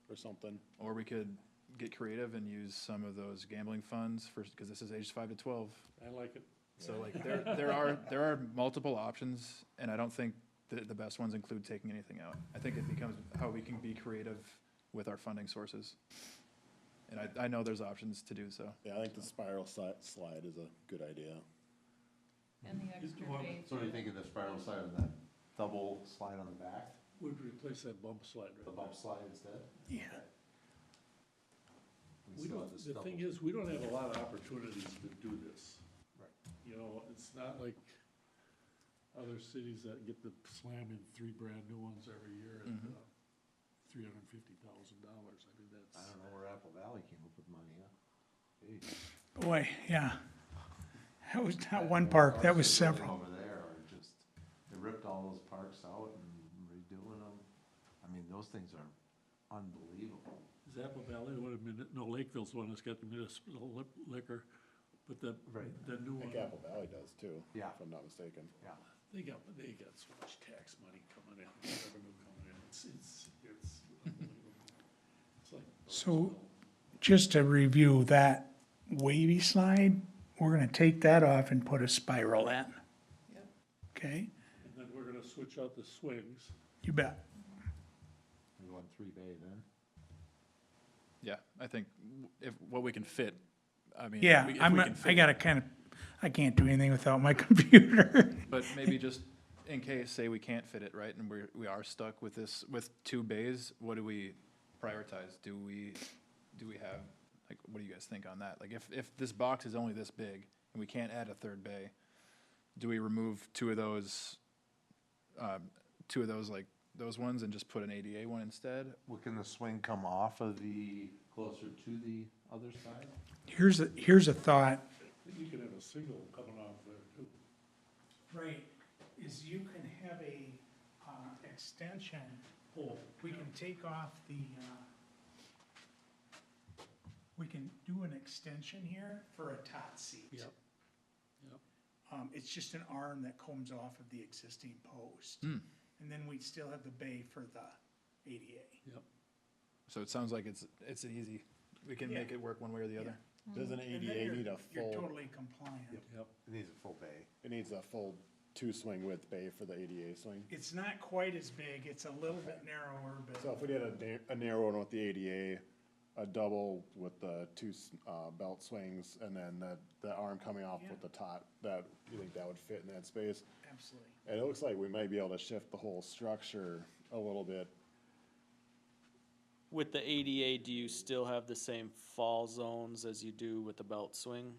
or something? Or we could get creative and use some of those gambling funds because this is ages 5 to 12. I like it. So like there are multiple options, and I don't think the best ones include taking anything out. I think it becomes how we can be creative with our funding sources. And I know there's options to do so. Yeah, I think the spiral slide is a good idea. And the extra Well, bay. So what do you think of the spiral slide and that double slide on the back? Would replace that bump slide The right bump there. slide instead? Yeah. We don't, the thing is, we don't have a lot of opportunities to do this. Right. You know, it's not like other cities that get to slam in 3 brand new ones every year at, $350,000. I mean, I that's, don't know where Apple Valley came up with money, huh? Gee. Boy, yeah. That was not one park, that was Parks they're building several. over there are just, they ripped all those parks out and redoing them. I mean, those things are unbelievable. is Apple Valley the one, no, Lakeville's the one that's got the municipal liquor, but the, Right. the new I one, think Apple Valley does too, Yeah. if I'm not mistaken. Yeah. they got so much tax money coming in, revenue coming in, it's unbelievable. It's like. So, just to review that wavy slide, we're gonna take that off and put a spiral in. Yep. Okay, And then we're gonna switch out the swings. you bet. We want 3 bay then. Yeah, I think if, what we can fit, I mean. Yeah, if I'm, we can I fit it. gotta kind of, I can't do anything without my computer. But maybe just in case, say we can't fit it, right, and we are stuck with this, with 2 bays, what do we prioritize? Do we have, like, what do you guys think on that? Like, if this box is only this big and we can't add a 3rd bay, do we remove 2 of those, like, those ones and just put an ADA one instead? Well, can the swing come off of the, closer to the other side? Here's a thought. You can have a single coming off there too. Right, is you can have a, extension, we can take off the, we can do an extension here for a tot seat. Yep. Yep. It's just an arm that comes off of the existing post. Hmm. And then we'd still have the bay for the ADA. Yep. So it sounds like it's easy, we can make it work one way or the other. Does an And then ADA you're- need a You're full, totally compliant. Yep. It needs a full bay. it needs a full 2-swing width bay for the ADA swing? It's not quite as big, it's a little bit narrower, So but if we did a narrow one with the ADA, a double with the 2 belt swings, and then the arm coming off Yeah. with the tot, that, you think that would fit in that space? absolutely. And it looks like we might be able to shift the whole structure a little bit. With the ADA, do you still have the same fall zones as you do with the belt swing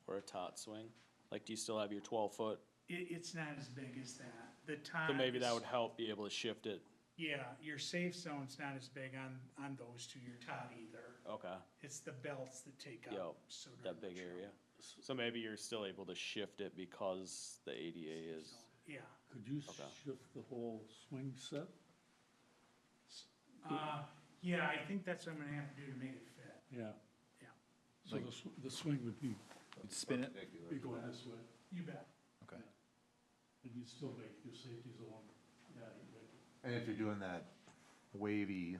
or a tot swing? Like, do you still have your 12-foot? It's not as big as that. The top. So maybe that is- would help be able to shift it. Yeah, your safe zone's not as big on those two, your tot either. Okay, It's the belts that take Yep, up. so that darn big much. area. So maybe you're still able to shift it because the ADA is, Yeah. Could you Okay. shift the whole swing set? Yeah, I think that's what I'm gonna have to do to make it fit. Yeah. Yeah. So Like- the swing would be Spin it, going this way, You bet. okay. and you'd still make your safety zone. Yeah, you'd make it. And if you're doing that wavy,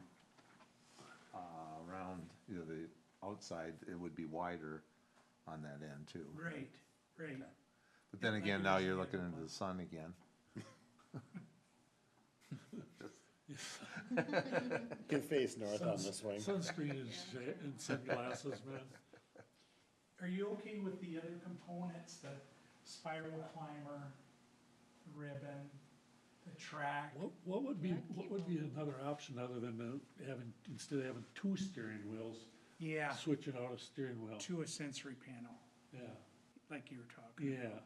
around, the outside, it would be wider on that end too. Right, right. But then Yeah, again, like now it is you're the looking other into one. the sun again. Can face north on the swing. Sunscreen and sunglasses, man. Are you okay with the other components, the spiral climber, the ribbon, the track? What would be, Yeah, I'd what keep would be them. another option other than having, instead of having 2 steering wheels, Yeah, switching out a steering wheel? to a sensory panel, Yeah, like you were talking. yeah.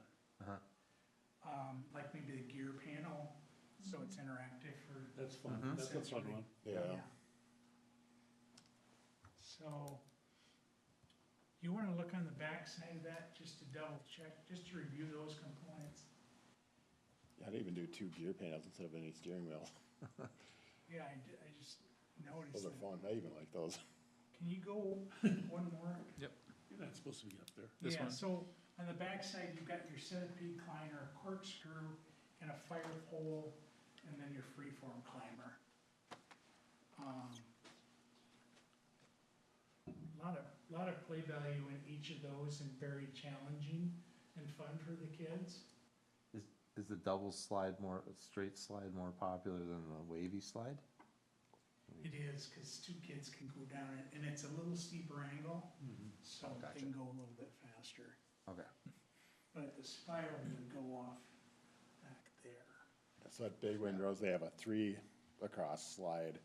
Like maybe the gear panel, so it's interactive for. That's fun, that's a fun one. Yeah. So, you wanna look on the back side of that, just to double check, just to review those components? I'd even do 2 gear panels instead of any steering wheel. Yeah, I just noticed Those are that. fun, I even like those. Can you go one more? You're not supposed to be up there. This Yeah, one? so on the back side, you've got your centipede climber, corkscrew, and a fire pole, and then your freeform climber. Lot of play value in each of those and very challenging and fun for the kids. Is the double slide straight slide more popular than the wavy slide? It is, cause 2 kids can go down it, and it's a little steeper angle, so they Gotcha. can go a little bit faster. Okay. but the spiral would go off back there. So at Big Windrows, they have a 3 across slide.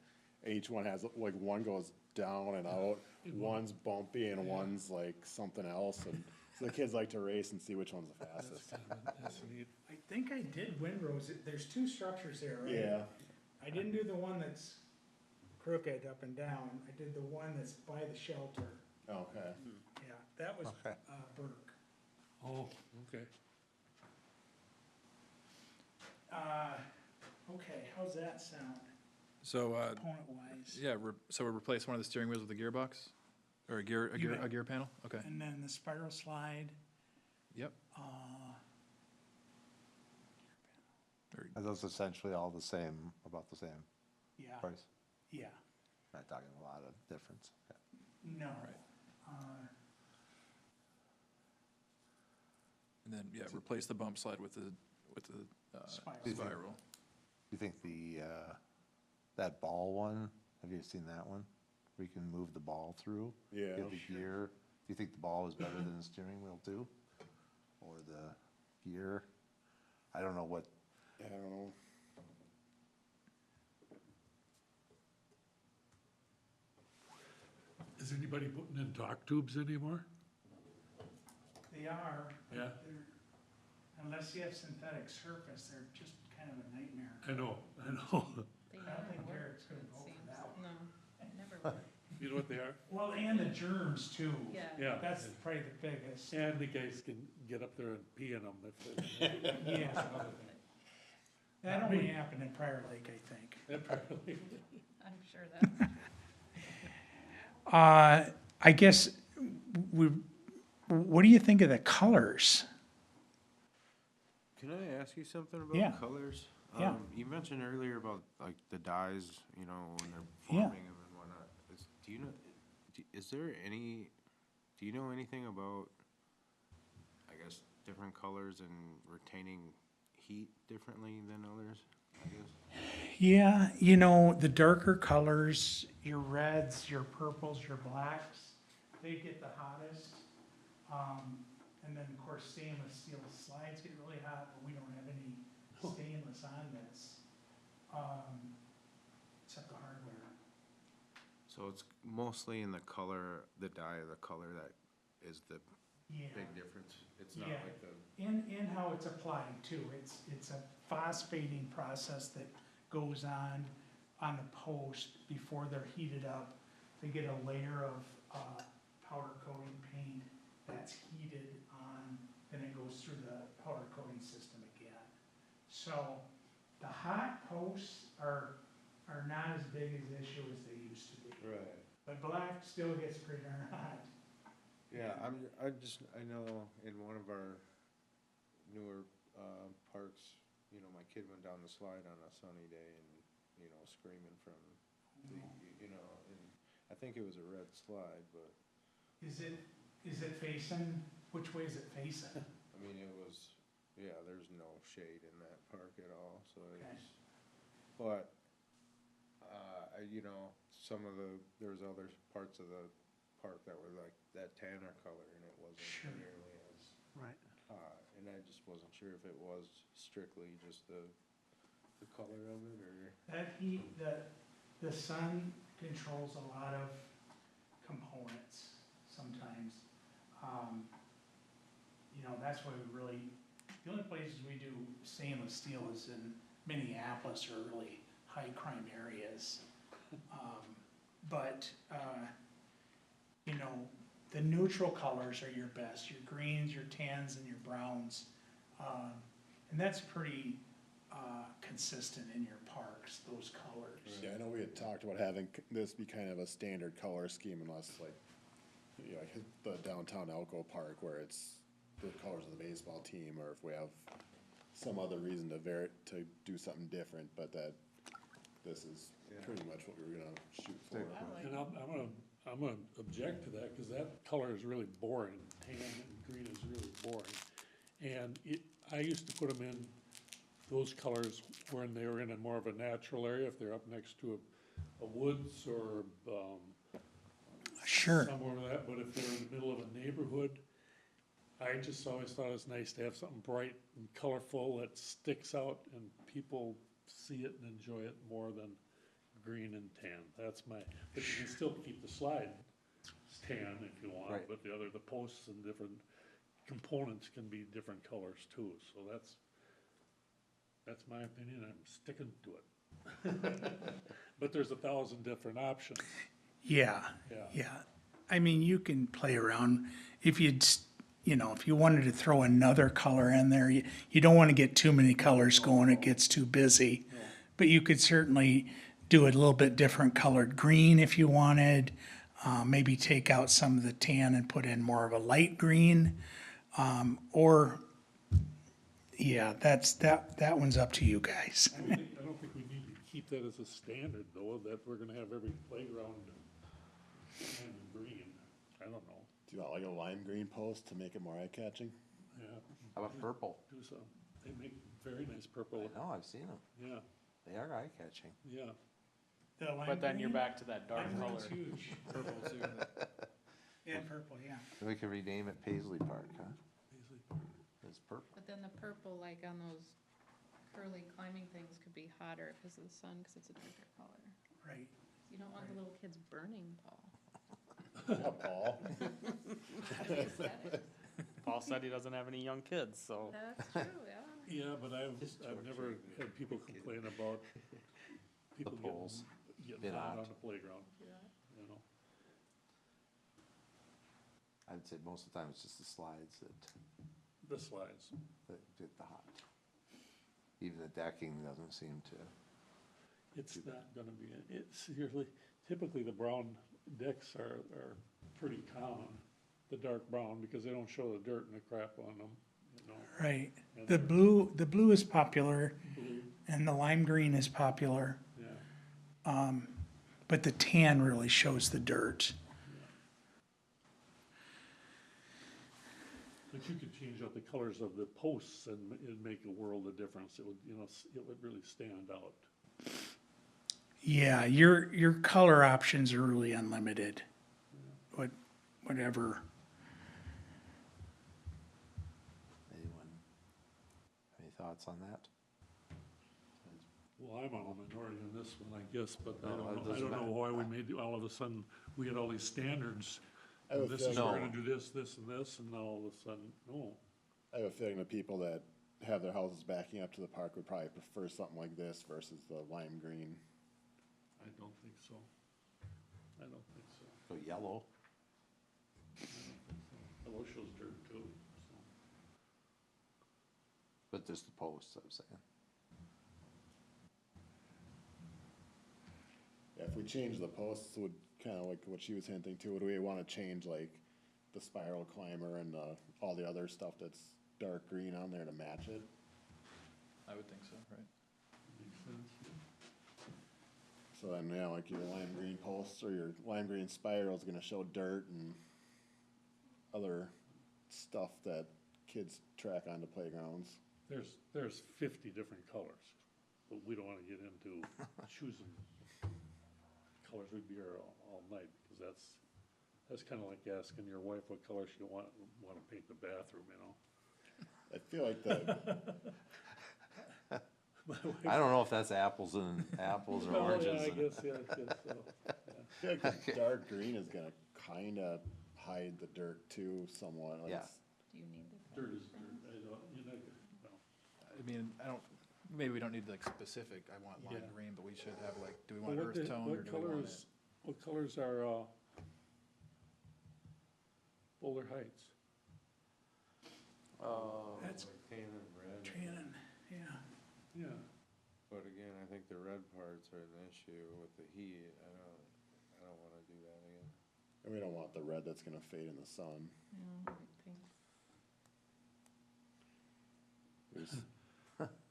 Each one has, like, one goes down and out, one's bumpy and one's like something else, and so the kids like to race and see which one's the fastest. That's neat. I think I did Windrose, there's 2 structures there, right? Yeah, I didn't do the one that's crooked up and down, I did the one that's by the shelter. okay. Yeah, that was, Okay. Burke. Oh, okay. Okay, how's that sound, So, opponent-wise? yeah, so we replace one of the steering wheels with a gearbox? Or a You bet. gear panel? Okay, And then the spiral slide, yep. Are those essentially all the same, about the same yeah, price? yeah, Not talking a lot of difference. Okay. no. And then, yeah, replace the bump slide with the Spiral. spiral. You think that ball one, have you seen that one? Where you can move the ball through? Yeah. Get the gear, do you think the ball is better than the steering wheel too? Or the gear? I don't know what, I don't know. Is anybody putting in torque tubes anymore? They are. but Yeah. they're- Unless you have synthetic surface, they're just kind of a nightmare. I know. They I don't never think work, Garrett's gonna it vote for seems. that one. No, it never works. You know what they are? Well, and the germs too. Yeah. Yeah. That's probably the biggest. And the guys can get up there and pee in them if they. Yeah. That only happened in Prior Lake, I think. Apparently. I'm sure that, I guess, what do you think of the colors? Can I ask you something Yeah. about colors? Yeah. You mentioned earlier about like the dyes, you know, when they're Yeah. forming them and whatnot. Do you know, is there any, do you know anything about, I guess, different colors and retaining heat differently than others, I guess? Yeah, the darker colors, your reds, your purples, your blacks, they get the hottest. And then, of course, stainless steel slides get really hot, but we don't have any stainless on this. Except the hardware. So it's mostly in the color, the dye of the color that is the Yeah. big difference? It's not Yeah. like the, And how it's applied too. It's a phosphating process that goes on the post before they're heated up. They get a layer of powder coating paint that's heated on, then it goes through the powder coating system again. So the hot posts are not as big an issue as they used to be. right. But black still gets pretty darn hot. Yeah, I know in one of our newer, parks, you know, my kid went down the slide on a sunny day and, you know, screaming from the, you know, and I think it was a red slide, but, Is it facing, which way is it facing? I mean, it was, yeah, there's no shade in that park at all, so Okay. it's, but, you know, there was other parts of the park that were like that tanner color and it wasn't Sure. nearly as Right. hot, and I just wasn't sure if it was strictly just the color of it, or, That heat, the sun controls a lot of components sometimes. That's why we really, the only places we do stainless steel is in Minneapolis or really high crime areas. But the neutral colors are your best, your greens, your tans, and your browns. And that's pretty consistent in your parks, those colors. Yeah, I know we had talked about having this be kind of a standard color scheme unless like, like the downtown Elko Park where it's the colors of the baseball team, or if we have some other reason to do something different, but that this is pretty much what we were gonna shoot for. I like, And I'm gonna object to that, cause that color is really boring. Tan and green is really boring. And I used to put them in those colors when they were in a more of a natural area, if they're up next to a woods or, Sure. somewhere like that, but if they're in the middle of a neighborhood, I just always thought it was nice to have something bright and colorful that sticks out and people see it and enjoy it more than green and tan. That's my, but you can still keep the slide tan if you want, Right. but the posts and different components can be different colors too, so that's my opinion, I'm sticking to it. But there's 1,000 different options, Yeah, yeah. yeah. I mean, you can play around if if you wanted to throw another color in there, you don't want to get too many colors going, it gets too busy. No. But you could certainly do it a little bit different colored green if you wanted. Maybe take out some of the tan and put in more of a light green. Yeah, that one's up to you guys. I don't think we need to keep that as a standard, though, that we're gonna have every playground tan and green. I don't know, Do you want like a lime green post to make it more eye-catching? yeah. How about purple? Do some, they make very nice purple, No, I've seen them. yeah, They are eye-catching. yeah. But then you're back to that dark color. Huge. Purple too. Yeah, purple, yeah. We could rename it Paisley Park, huh? It's purple. But then the purple, like on those curly climbing things, could be hotter because of the sun, because it's a darker color. Right. You don't want the little kids burning, Paul. Yeah, Paul. Paul said he doesn't have any young kids, so. That's true, yeah. Yeah, but I've never had people complain about people poles. getting Bit hot hot. on the playground, Yeah. you know. I'd say most of the time it's just the slides The slides, that get the hot. Even the decking doesn't seem to. it's not gonna be, it's usually, typically the brown decks are pretty common, the dark brown, because they don't show the dirt and the crap on them, you know. Right. And The they're blue is popular blue, and the lime green is popular, yeah. but the tan really shows the dirt. But you could change out the colors of the posts and it'd make a world of difference. It would, you know, it would really stand out. Yeah, your color options are really unlimited. Whatever. Anyone? Any thoughts on that? Well, I'm on the minority on this one, I guess, but No, it I doesn't don't know matter. why we made, all of a sudden, we had all these standards. I have a This is, feeling- we're gonna do this, this, and this, and now all of a sudden, no. I have a feeling the people that have their houses backing up to the park would probably prefer something like this versus the lime green. I don't think so. I don't think so. Go yellow. Hello shows dirt too, so. But just the posts, I'm saying. Yeah, if we change the posts, would kind of like what she was hinting to, would we want to change like the spiral climber and all the other stuff that's dark green on there to match it? I would think so, right? Makes sense. So then, yeah, like your lime green posts or your lime green spiral is gonna show dirt and other stuff that kids track onto playgrounds. There's 50 different colors, but we don't wanna get into choosing colors. We'd be here all night, because that's kinda like asking your wife what color she wanna paint the bathroom, you know? I feel like the, I don't know if that's apples and apples or Well, oranges. yeah, I and- guess so. I feel like the dark green is gonna kinda hide the dirt too somewhat. Like Yeah. it's- Do you need the? Dirt is dirt, you're not, no. I mean, maybe we don't need like specific, I want lime Yeah. green, but we should have like, do we Well, want earth tone or do we want it? What colors are, Boulder Heights? That's Tan and red, tan, yeah. Yeah, but again, I think the red parts are an issue with the heat. I don't wanna do that again. And we don't want the red that's gonna fade in the sun. Yeah, I think. We just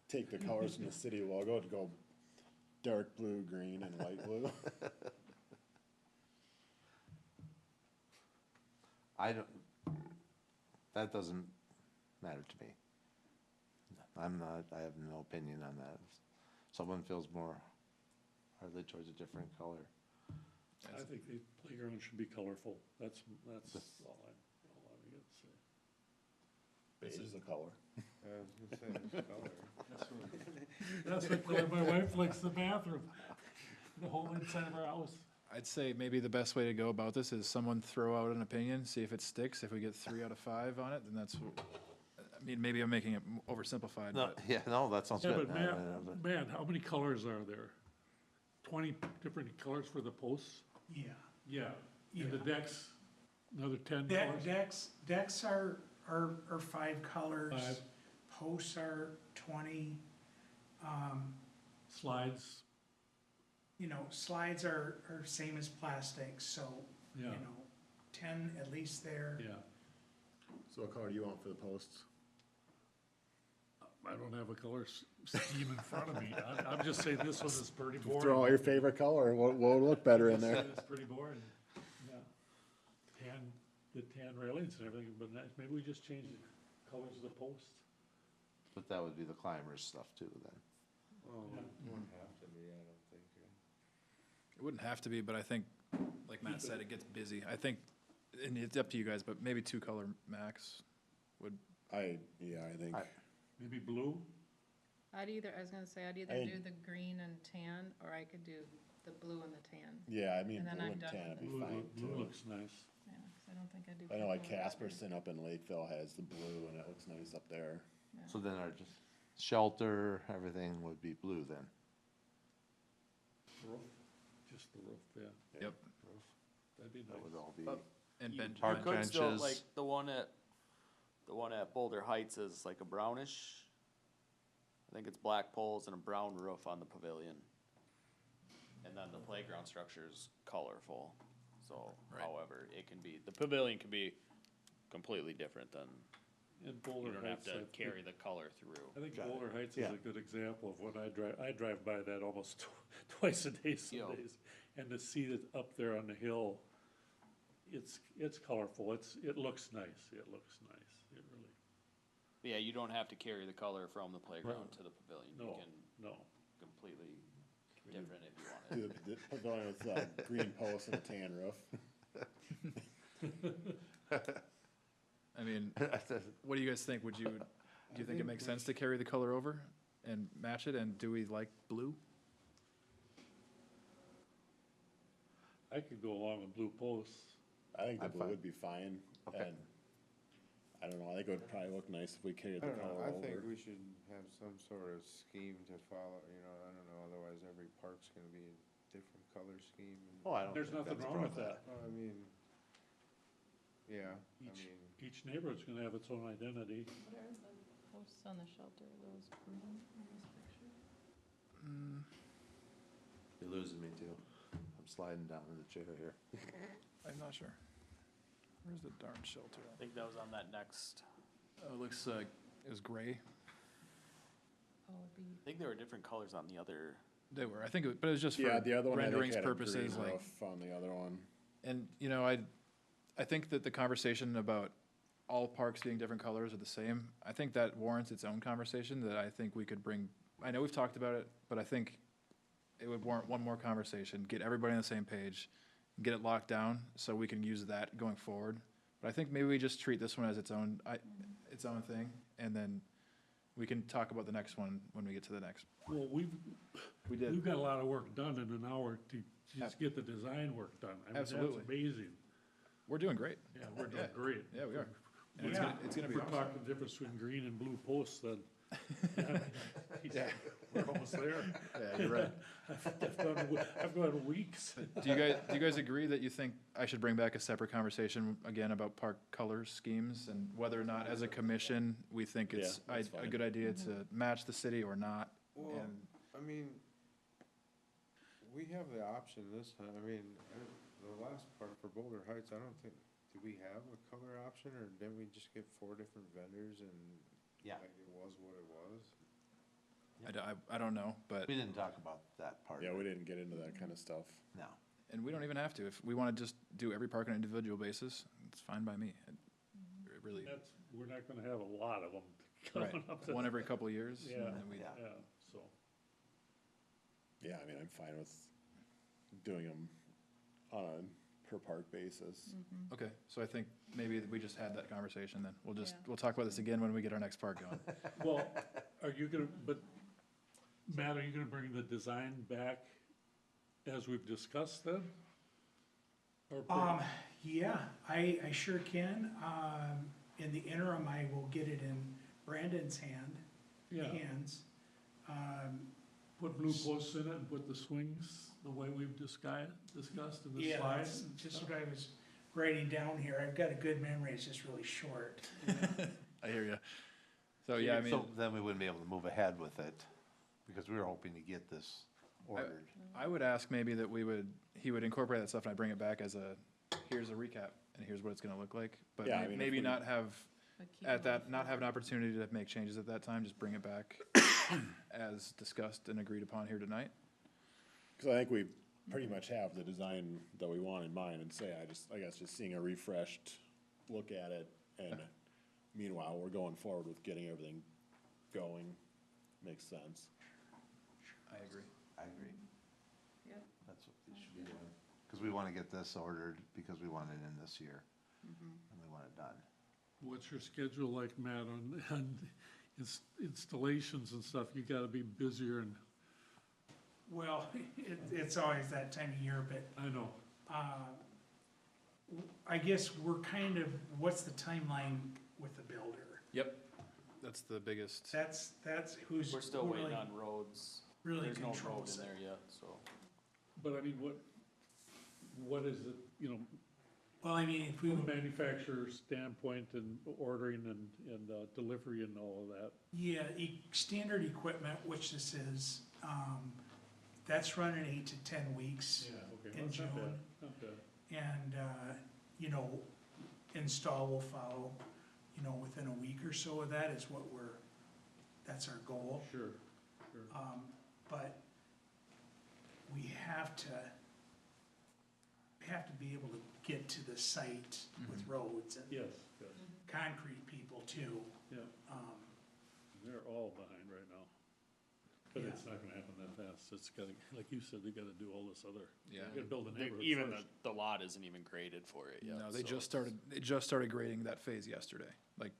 take the colors from the city logo to go dark blue, green, and light blue. I don't, that doesn't matter to me. I have no opinion on that. If someone feels more hardly towards a different color. I think the playground should be colorful. That's all I got to say. Beige is the color. I was gonna say, this color. That's what color my wife likes the bathroom, the whole inside of our house. I'd say maybe the best way to go about this is someone throw out an opinion, see if it sticks. If we get 3 out of 5 on it, then that's, I mean, maybe I'm making it oversimplified, No, but yeah, no, that sounds Yeah, good. but man, how many colors are there? 20 different colors for the posts? Yeah. Yeah. And the decks, another 10 De- colors? decks are 5 colors. 5. Posts are 20. Slides, You know, slides are same as plastic, so, you yeah, know, 10 at least there. yeah. So what color do you want for the posts? I don't have a color scheme in front of me. I'm just saying this one is pretty boring. Throw out your favorite color, what would look better in there? It's pretty boring, yeah. The tan railings and everything, but maybe we just change the colors of the posts. But that would be the climbers stuff too, then. Well, Yeah. it wouldn't have to be, I don't think. it wouldn't have to be, but I think, like Matt said, it gets busy. I think, and it's up to you guys, but maybe 2 color max would, I think, Maybe blue? I was gonna say, I'd either I- do the green and tan, or I could do the blue and the tan. yeah, I mean, And then blue I'm and done tan with would be Blue, fine blue too. looks nice. Yeah, 'cause I don't think I do. I know like purple or that one. Casperson up in Lakeville has the blue and it looks nice up there. Yeah. So then our just shelter, everything would be blue then. Roof, just the roof, yeah. yep. That'd be That nice. would all be, And You- bench, you Park could still, benches. like, the one at Boulder Heights is like a brownish. I think it's black poles and a brown roof on the pavilion. And then the playground structure is colorful, so Right. however, the pavilion can be completely different than, In you Boulder don't have Heights, to carry the color through. I think Got it. Boulder Heights is Yeah. a good example of when I drive by that almost twice a day some Yo. days. And to see it up there on the hill, it's colorful, it looks nice, it really, Yeah, you don't have to carry the color from the playground Right. to the pavilion. You no, can no. completely different if you wanted. Do the pavilion with green posts and a tan roof. I mean, what do you guys think? Do you think it makes sense to carry the color over and match it, and do we like blue? I could go along with blue posts. I think the I'm blue fine. would be fine, Okay. and I don't know, I think it would probably look nice if we carried I the don't know, color I think over. we should have some sort of scheme to follow, you know, I don't know, otherwise every park's gonna be a different color scheme. and- oh, I don't There's think nothing that's a wrong with problem. that. Well, I mean, yeah, I Each, mean, each neighborhood's gonna have its own identity. What are the posts on the shelter, are those green in this picture? You're losing me too. I'm sliding down in the chair here. I'm not sure. Where's the darn shelter? I think that was on that next, Oh, it looks it was gray. Oh, it'd be, I think there were different colors on the other. They were, I think, but it was just Yeah, for the other one I think renderings had a purposes, green like, roof on the other one. and, you know, I think that the conversation about all parks being different colors are the same, I think that warrants its own conversation that I think we could bring, I know we've talked about it, but I think it would warrant one more conversation, get everybody on the same page, get it locked down, so we can use that going forward. But I think maybe we just treat this one as its own thing, and then we can talk about the next one when we get to the next. Well, we've We got a lot of work done in an hour to just get the design work done. I mean, that's Absolutely. amazing. We're doing great. Yeah, we're doing great. Yeah, we are. And Yeah, it's gonna be We're awesome. talking the difference between green and blue posts, then. Yeah. We're almost there. Yeah, you're right. I've gone weeks. Do you guys agree that you think I should bring back a separate conversation again about park color schemes and whether or not as a commission, we think it's Yeah, that's a fine. good idea to match the city or not? well, And I mean, we have the option this time, I mean, the last part for Boulder Heights, I don't think, do we have a color option, or didn't we just get 4 different vendors and Yeah. like it was what it was? I don't know, but, We didn't talk about that part. Yeah, of we it. didn't get into that kind of stuff. No. and we don't even have to. If we want to just do every park on an individual basis, it's fine by me. It really, We're not gonna have a lot of them right, coming up. one every couple of years. and Yeah. then we- Yeah. Yeah, so, Yeah, I mean, I'm fine with doing them on a per park basis. Okay, so I think maybe we just had that conversation then. Yeah. We'll talk about this again when we get our next park going. Well, are you gonna, but, Matt, are you gonna bring the design back as we've discussed then? Or Yeah, I sure can. In the interim, I will get it in Brandon's yeah, hands. put blue posts in it and put the swings the way we've discussed in the Yeah, slides? that's just what I was writing down here. I've got a good memory, it's just really short. I hear you. So, yeah, I mean, So then we wouldn't be able to move ahead with it, because we were hoping to get this ordered. I would ask maybe that he would incorporate that stuff and I bring it back as here's a recap and here's what it's gonna look like. But Yeah, I mean, if maybe we- not have, But keep it on not have an opportunity to make changes at that time, just bring it back as discussed and agreed upon here tonight. Cause I think we pretty much have the design that we want in mind, and say, I guess just seeing a refreshed look at it, and meanwhile, we're going forward with getting everything going, makes sense. I agree. I agree. Yep. That's what we should be doing. Because we want to get this ordered, because we want it in this year, and we want it done. What's your schedule like, Matt, on installations and stuff? You gotta be busier and, Well, it's always that time of year, but I know, I guess we're kind of, what's the timeline with the builder? Yep, that's the biggest. That's who's. We're still who waiting really- on roads. Really There's no road controls in it. there yet, so. but I mean, what is it, you know, Well, I mean, if we, from a manufacturer's standpoint and ordering and delivery and all of that? yeah, standard equipment, which this is, that's running 8 to 10 weeks. Okay. In Well, it's not bad, June. not bad. And, install will follow, within a week or so of that is what that's our goal. Sure, sure. But we have to be able to get to the site with roads and Yes, yes, concrete people too. yeah, they're all behind right now. But it's not gonna happen that fast. It's gotta, like you said, they gotta do all this other, Yeah. they gotta build a neighborhood Even first. the lot isn't even graded for it yet. No, they so just started grading that phase yesterday. Like,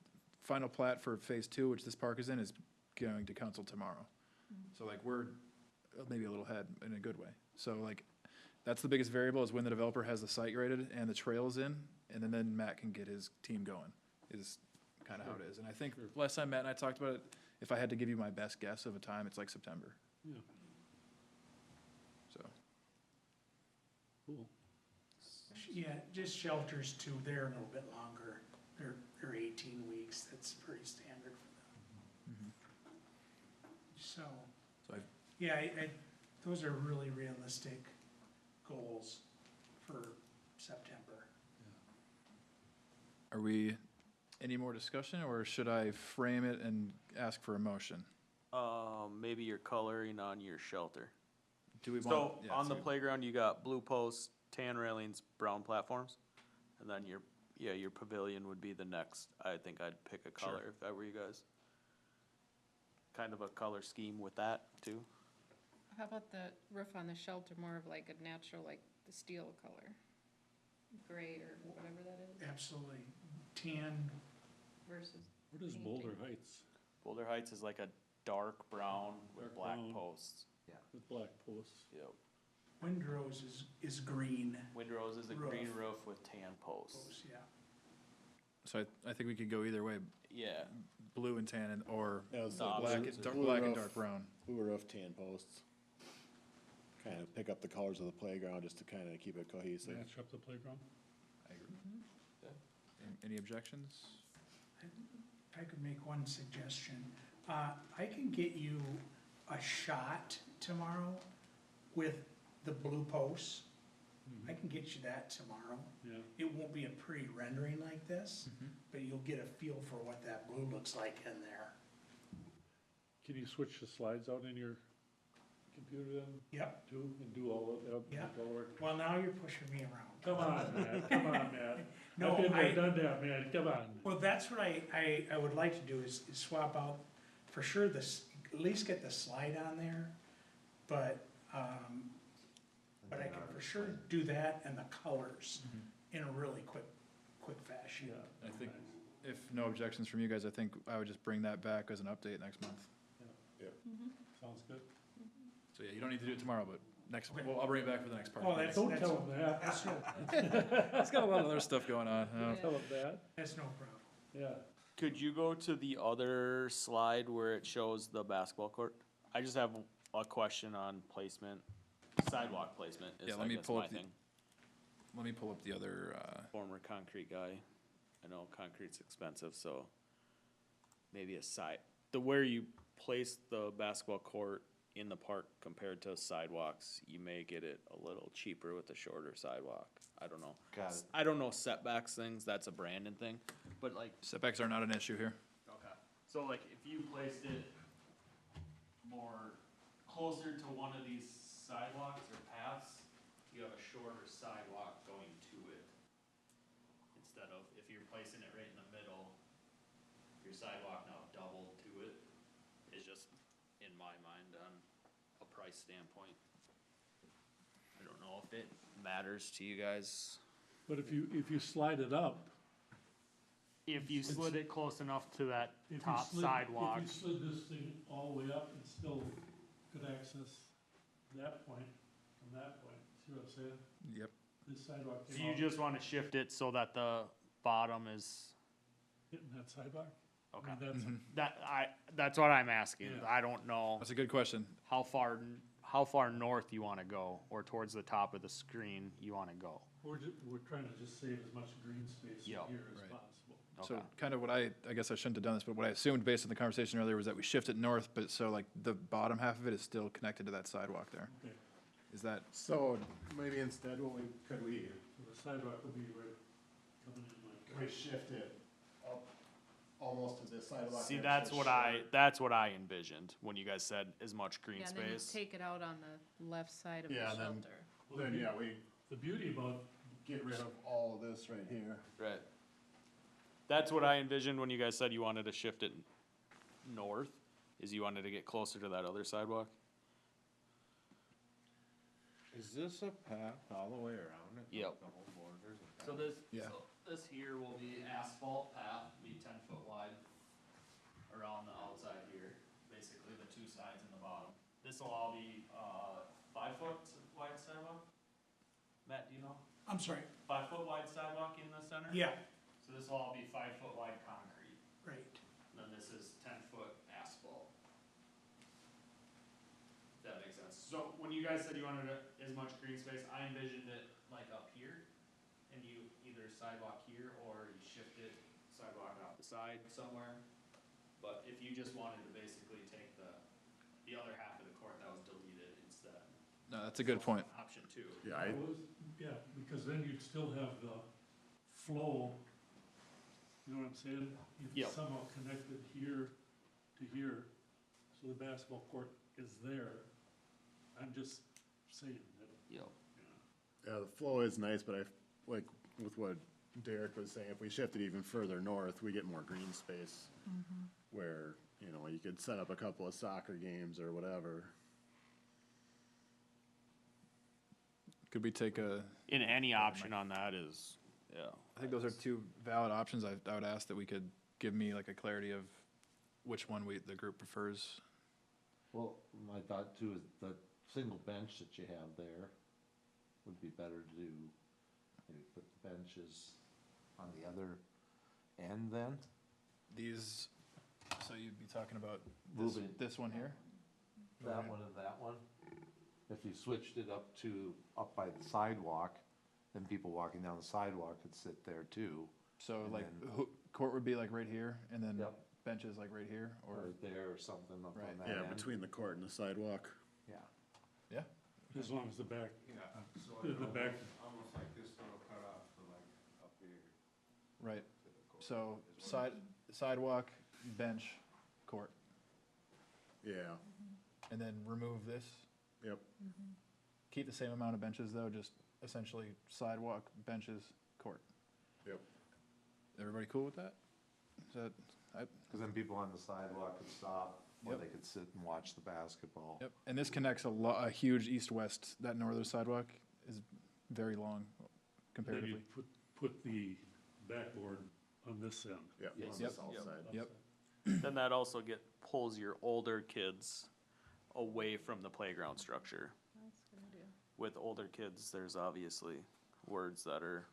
final plat for phase 2, which this park is in, is going to council tomorrow. So like, we're maybe a little ahead in a good way. So like, that's the biggest variable, is when the developer has the site graded and the trails in, and then Matt can get his team going, is kind of how it is. And I think last time Matt and I talked about it, if I had to give you my best guess of a time, it's like September, Yeah, so. cool. Yeah, just shelters too, they're a little bit longer. They're 18 weeks, that's pretty standard for them. So, So I've, yeah, those are really realistic goals for September. are we, any more discussion, or should I frame it and ask for a motion? Maybe your coloring on your shelter. Do we want? So yeah, on the so- playground, you got blue posts, tan railings, brown platforms. And then your pavilion would be the next. I think I'd pick a color if I were you guys. Kind of a color scheme with that too. How about the roof on the shelter, more of like a natural, like the steel color? Gray or whatever that is Absolutely. Tan, versus, What is Painting. Boulder Heights Boulder Heights is like a dark brown with Dark black brown. posts. with black posts? Yep. Windrose is green. Windrows is a Roof. green roof with tan posts. Those, yeah. So I think we could go either way, Yeah. blue and tan, or Yeah, it's No, like black blue- and dark, blue black and roof, dark brown. Blue roof, tan posts. Kind of pick up the colors of the playground, just to kind of keep it cohesive. Match up the playground? I agree. Any objections? I could make one suggestion. I can get you a shot tomorrow with the blue posts. I can get you that tomorrow. Yeah, It won't be a pretty rendering like this, but you'll get a feel for what that blue looks like in there. can you switch the slides out in your computer then, Yep. too, and do all of, Yeah. all the work? Well, now you're pushing me around. Come on, Matt, come on, Matt. No, I've been I- there, done that, man, come on. Well, that's what I would like to do is swap out, for sure, at least get the slide on there. But, And But I can for sure do that and the colors in a really quick fashion. Yeah. I think if no objections from you guys, I think I would just bring that back as an update next month. Sounds good. So yeah, you don't need to do it tomorrow, but next, well, I'll bring it back for the next part. Oh, that's, Don't that's, tell them that. It's got a lot of other stuff going on. Yeah. Tell them that. that's no problem. Yeah. Could you go to the other slide where it shows the basketball court? I just have a question on placement, sidewalk placement Yeah, is let I me guess pull my up the- thing. Let me pull up the other, Former concrete guy. I know concrete's expensive, so maybe a where you place the basketball court in the park compared to sidewalks, you may get it a little cheaper with a shorter sidewalk. I don't know. Got it. I don't know setbacks things, that's a Brandon thing, but like, setbacks are not an issue here. okay, so like if you placed it more closer to one of these sidewalks or paths, you have a shorter sidewalk going to it. Instead of, if you're placing it right in the middle, your sidewalk now doubled to it, is just, in my mind, on a price standpoint. I don't know if it matters to you guys. But if you slide it up. If you slid it close enough to that If you top slid- sidewalk, If you slid this thing all the way up and still could access that point from that point, see what I'm saying? Yep. This sidewalk so came you out just wanna shift it so that the bottom is, hitting that sidewalk. I okay. mean, That's what I'm asking. Yeah. I don't know That's a good question. how far north you wanna go, or towards the top of the screen you wanna go. we're trying to just save as much green space in Yep. here as Right. possible. So Okay. kind of what I guess I shouldn't have done this, but what I assumed based on the conversation earlier was that we shifted north, but so like the bottom half of it is still connected to that sidewalk there. Okay, Is that, So maybe instead, could we so the sidewalk would be right coming in like. shift it up almost to this sidewalk? See, that's what I envisioned when you guys said as much green Yeah, and then you space. take it out on the left side of the Yeah, then- shelter. Then, yeah, we The beauty about, get rid of all of this right here. Right. That's what I envisioned when you guys said you wanted to shift it north, is you wanted to get closer to that other sidewalk. Is this a path all the way around it? Yep. The whole border? So this, Yeah. this here will be asphalt path, be 10 foot wide around the outside here, basically the two sides and the bottom. This will all be, 5 foot wide sidewalk? Matt, do you know? I'm sorry, 5 foot wide sidewalk in the center? yeah, So this will all be 5 foot wide concrete, right. and then this is 10 foot asphalt. If that makes sense. So when you guys said you wanted as much green space, I envisioned it like up here, and you either sidewalk here, or you shift it sidewalk off the side somewhere. But if you just wanted to basically take the other half of the court that was deleted instead. no, that's a good point. Option two. Yeah, yeah, because then you'd still have the flow, you know what I'm saying? You'd Yep. somehow connected here to here, so the basketball court is there. I'm just saying that, Yep. yeah, the flow is nice, but like with what Derek was saying, if we shift it even further north, we get more green space. Where, you could set up a couple of soccer games or whatever. Could we take a, In any option on that is, yeah. I think those are two valid options. I would ask that we could give me like a clarity of which one the group prefers. Well, my thought too is the single bench that you have there would be better to do, maybe put the benches on the other end then? These, so you'd be talking about Moving. this one here? That one and that one. If you switched it up by the sidewalk, then people walking down the sidewalk could sit there too. So And like, then- court would be like right here, and then Yep. benches like right here, or, Or there or something up Right. on that Yeah, end. between the court and the sidewalk. Yeah. yeah? as long as the back, Yeah, so The almost, back- almost like this little cutoff to like up here Right, to the court. so is what it sidewalk, bench, court, Yeah, and then remove this? yep. Keep the same amount of benches though, just essentially sidewalk, benches, court. Yep. Everybody cool with that? Is that, Cause then people on the sidewalk could stop Or Yep. they could sit and watch the basketball. Yep, and this connects a huge east-west, that northern sidewalk is very long Then comparatively. you put the backboard on this end. Yeah, Yes. on the Yep. south Yep. side. Yep, Then that also pulls your older kids away from the playground structure. That's a good idea. With older kids, there's obviously words that are,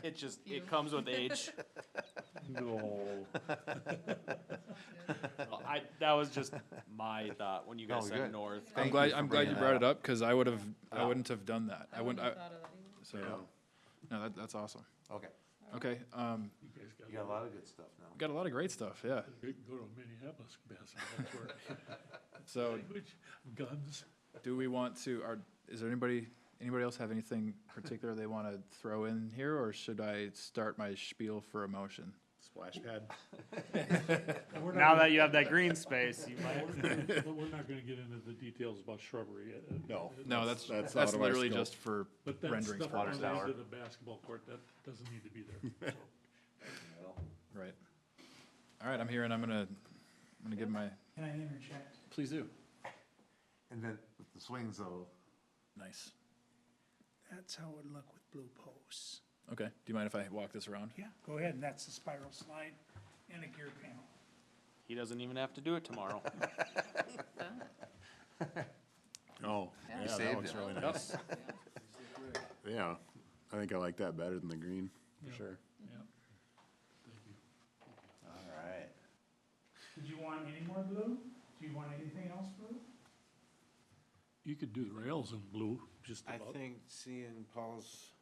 it comes with age. No. That was just my thought when you guys No, said good. north. Thank I'm you glad, for I'm glad bringing you that brought it up. up, cause I wouldn't have done that. I wouldn't, Thought of that either. so, no, that's awesome. Okay, Okay, You guys you got a lot of good stuff now. got a lot of great stuff, yeah. Go to Minneapolis basketball court. So, Language, guns. do we want to, is there anybody else have anything particular they wanna throw in here, or should I start my spiel for a motion? Splash pad. Now that you have that green space, you might. But we're not gonna get into the details about shrubbery. No. No, that's That's out of our literally scope. just for But that rendering stuff water related tower. to the basketball court, that doesn't need to be there, so. Right. All right, I'm here and I'm gonna give my, Can I interject? please do. And then with the swings though, Nice. That's how it would look with blue posts. Okay, do you mind if I walk this around? Yeah, go ahead, and that's the spiral slide and a gear panel. He doesn't even have to do it tomorrow. Done. Oh, Yeah. yeah, saved that looks it. really nice. Yeah, I think I like that better than the green, for Yeah. sure. Yeah. Thank you. all right. Did you want any more blue? Do you want anything else blue? You could do the rails in blue, just I about. think seeing Paul's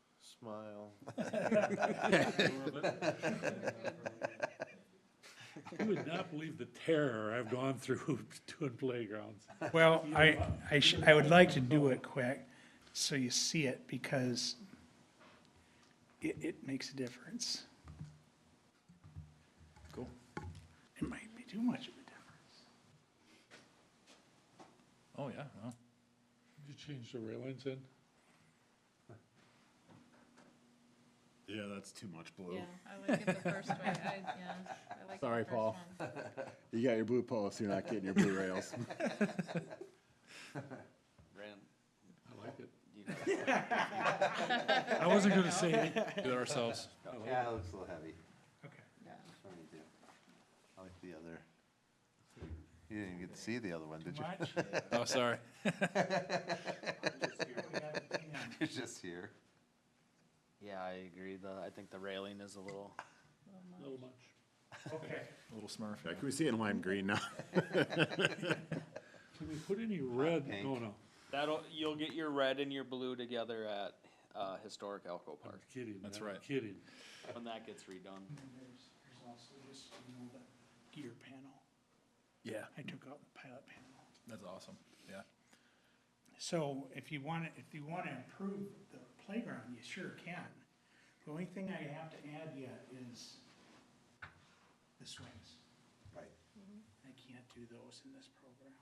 smile. You would not believe the terror I've gone through doing playgrounds. Well, I would like to do it quick, so you see it, because it makes a difference. Cool. It might be too much of a difference. Oh, yeah, well, Did you change the railings in? Yeah, that's too much blue. Yeah, I like it the first way, I like it Sorry, the first Paul. one. You got your blue posts, you're not getting your blue rails. Ran. I like it. You know, I wasn't gonna say it. do it ourselves. Yeah, it looks a little heavy. Okay. Which one do you do? I like the other. You didn't even get to see the other one, did Too you? much? Oh, sorry. You're just here. Yeah, I agree. I think the railing is a little. A little much. Okay. A little smurf. Yeah, can we see it in lime green now? Can we put any red? pink. No. You'll get your red and your blue together at historic Elko I'm Park kidding. That's I'm right. Kidding. when that gets redone. And then there's also just, the gear panel. Yeah, I took out the pilot panel. that's awesome, yeah. So if you want to improve the playground, you sure can. The only thing I have to add yet is the swings. Right. I can't do those in this program.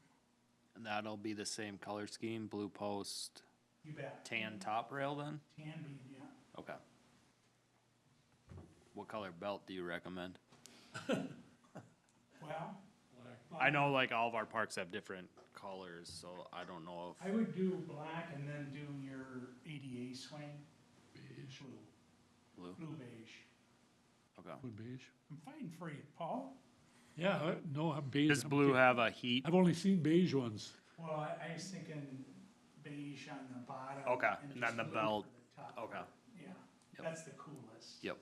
And that'll be the same color scheme, blue post, You bet. tan top rail then? Tan bean, yeah. Okay. What color belt do you recommend? Well, I know like all of our parks have different colors, so I don't know I would do black and then do your ADA swing. Beige. Blue. Blue beige. Okay. Would beige? I'm fighting for you, Paul. Yeah, no, I'm beige. Does I'm blue kidding. have a heat? I've only seen beige ones. Well, I was thinking beige on the bottom. Okay, and just then the blue belt. for the top. Okay. Yeah, Yep. that's the coolest. Yep.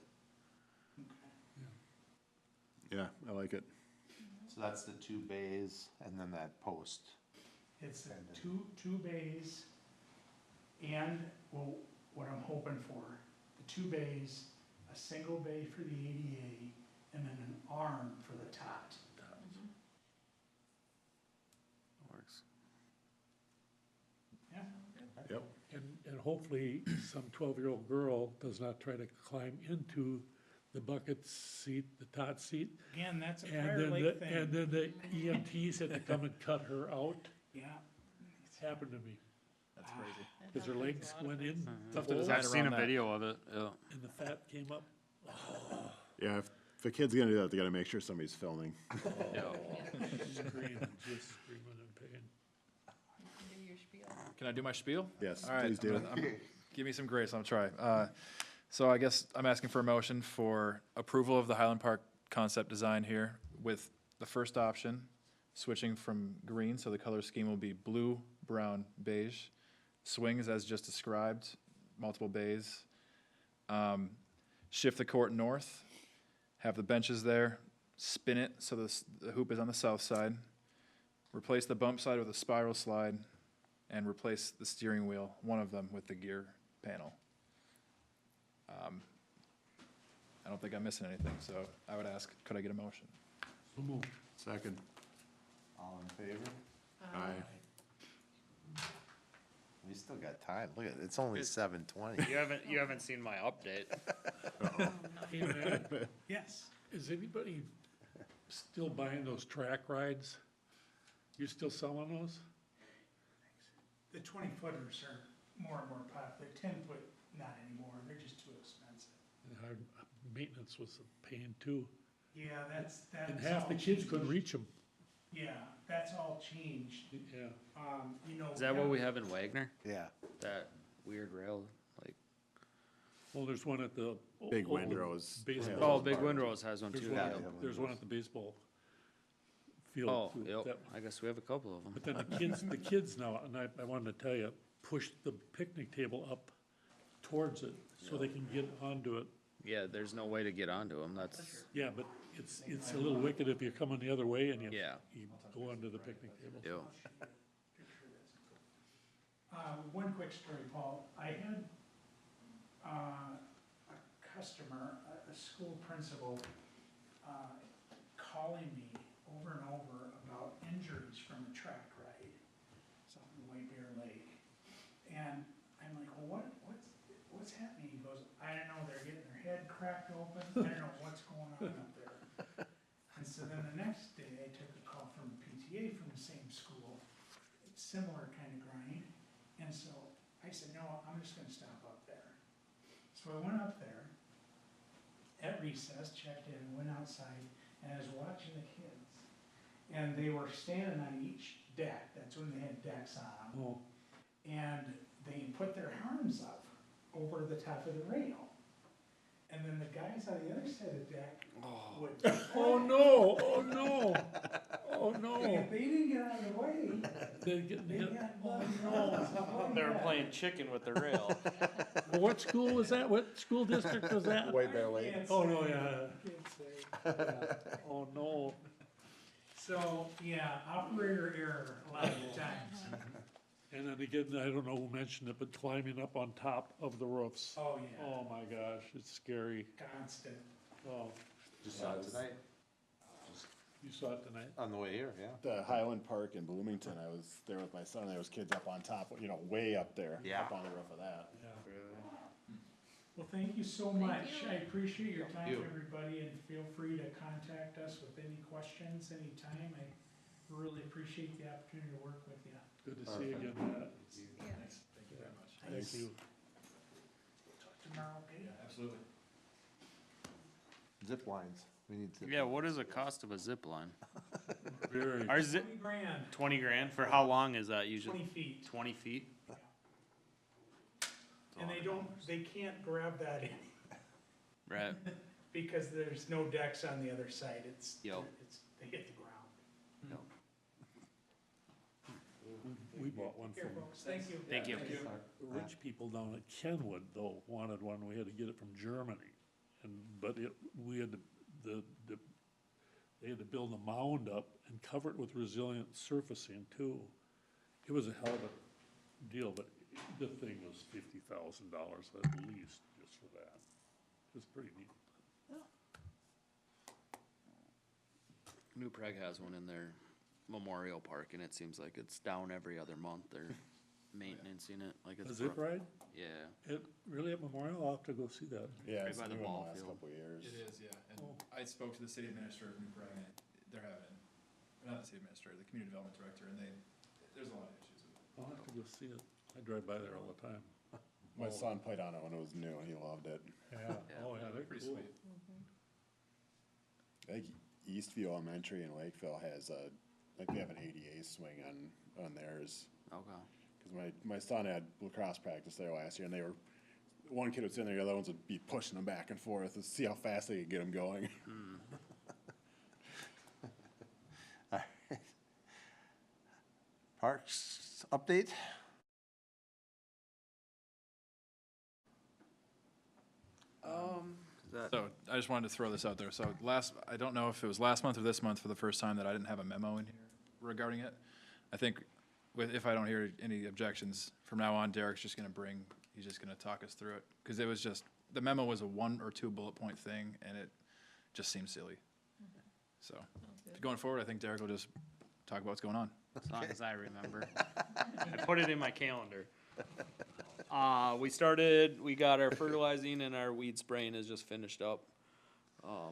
Okay. Yeah, I like it. So that's the two bays and then that post. It's the two bays and, well, what I'm hoping for, the two bays, a single bay for the ADA, and then an arm for the tot. Works. Yeah, Yep. And hopefully some 12-year-old girl does not try to climb into the bucket seat, the tot seat. again, that's a And Fire then, Lake and thing. then the EMTs had to come and cut her out. Yeah, It's happened to me. That's crazy. It Because her happens a legs lot of went in, places. the Tough to hole, design I've seen a around that. video of it, yeah. and the fat came up. Yeah, If a kid's gonna do that, they gotta make sure somebody's filming. Yeah. Screaming, just screaming in pain. Do your spiel. Can I do my spiel? Yes, All right, please do. Give me some grace, I'll try. So I guess I'm asking for a motion for approval of the Highland Park concept design here with the first option, switching from green, so the color scheme will be blue, brown, beige. Swings as just described, multiple bays. Shift the court north, have the benches there, spin it so the hoop is on the south side. Replace the bump side with a spiral slide, and replace the steering wheel, one of them, with the gear panel. I don't think I'm missing anything, so I would ask, could I get a motion? So moved. Second. All in favor? Aye. We still got time. Look at, it's only 7:20. You haven't seen my update. Hey, man, Yes. is anybody still buying those track rides? You still selling those? The 20-footers are more and more popular. 10-foot, not anymore. They're just too expensive. And hard, maintenance was a pain too. Yeah, that's And half the all kids couldn't changed. reach them. Yeah, that's all changed. Yeah. You know. Is that what we have in Wagner? Yeah. That weird rail, like, Well, there's one at the. Big oh, Windrose. Baseball. oh, Big Windrose has one There's too. one, Yeah. at- there's one at the baseball field. Oh, too. yep, That- I guess we have a couple of them. But then the kids now, and I wanted to tell you, push the picnic table up towards it so they can get onto it. Yeah, there's no way to get onto them, that's, Yeah, but it's a little wicked if you're coming the other way and you yeah, go onto the picnic table. yeah. One quick story, Paul. I had a customer, a school principal, calling me over and over about injuries from a track ride, something in White Bear Lake. And I'm like, well, what's happening? He goes, I don't know, they're getting their head cracked open. I don't know what's going on up there. And so then the next day, I took a call from the PTA from the same school, similar kind of grind. And so I said, no, I'm just gonna stop up there. So I went up there at recess, checked in, went outside, and I was watching the kids. And they were standing on each deck, that's when they had decks on them. Oh, And they put their arms up over the top of the rail. And then the guys on the other side of the deck would. oh no, oh no, oh no. If they didn't get out of the way, They get, they get- got. oh no. They were playing chicken with the rail. Well, what school was that? What school district was that? White Bear Lake. Oh, no, yeah. Oh, no. So, yeah, operator error a lot of the times. And then again, I don't know who mentioned it, but climbing up on top of the roofs. Oh, yeah, Oh, my gosh, it's scary. constant. Oh, Just saw it tonight, you saw it tonight? on the way here, yeah. The Highland Park in Bloomington, I was there with my son, and there was kids up on top, you know, way up there. Yeah. Up on the roof of that. Yeah. Well, thank you so Thank much. you. I appreciate your time, you. everybody, and feel free to contact us with any questions anytime. I really appreciate the opportunity to work with you. Good to see you again, Matt. Yeah. Thank you very much. Thank you. Talk tomorrow, okay? Absolutely. Zip lines, we need zip. Yeah, what is the cost of a zip line? Very. Our zip, 20 grand, 20 grand, for how long is that usually? 20 feet. 20 feet? And they can't grab that in Right, because there's no decks on the other side. Yep. They hit the ground. We bought one Here, from, folks, thank you. thank you. the rich people down at Kenwood, though, wanted one. We had to get it from Germany. But we had they had to build a mound up and cover it with resilient surfacing too. It was a hell of a deal, but the thing was $50,000 at least just for that. It was pretty neat. New Prague has one in their Memorial Park, and it seems like it's down every other month. They're maintaining it like A it's. zip ride? Yeah, Really at Memorial? I'll have to go see that. Yeah, Right it's by the new in the ball last field. couple of years. It is, yeah. And Oh. I spoke to the city administrator of New Prague, and they're having, or not the city administrator, the community development director, and there's a lot of issues with it. I'll have to go see it. I drive by there all the time. My son played on it when it was new, and he loved it. Yeah, Yeah. oh yeah, they're Pretty cool. sweet. I think Eastview Elementary in Lakeville has like they have an ADA swing on theirs. Okay. Because my son had lacrosse practice there last year, and one kid would sit there, the other ones would be pushing them back and forth to see how fast they could get them going. All right. Parks update? So I just wanted to throw this out there. So I don't know if it was last month or this month for the first time that I didn't have a memo in here regarding it. I think if I don't hear any objections, from now on, Derek's just he's just gonna talk us through it. Cause it was just, the memo was a 1 or 2 bullet point thing and it just seemed silly. So going forward, I think Derek will just talk about what's going on. As long as I remember. I put it in my calendar. We got our fertilizing and our weed spraying is just finished up,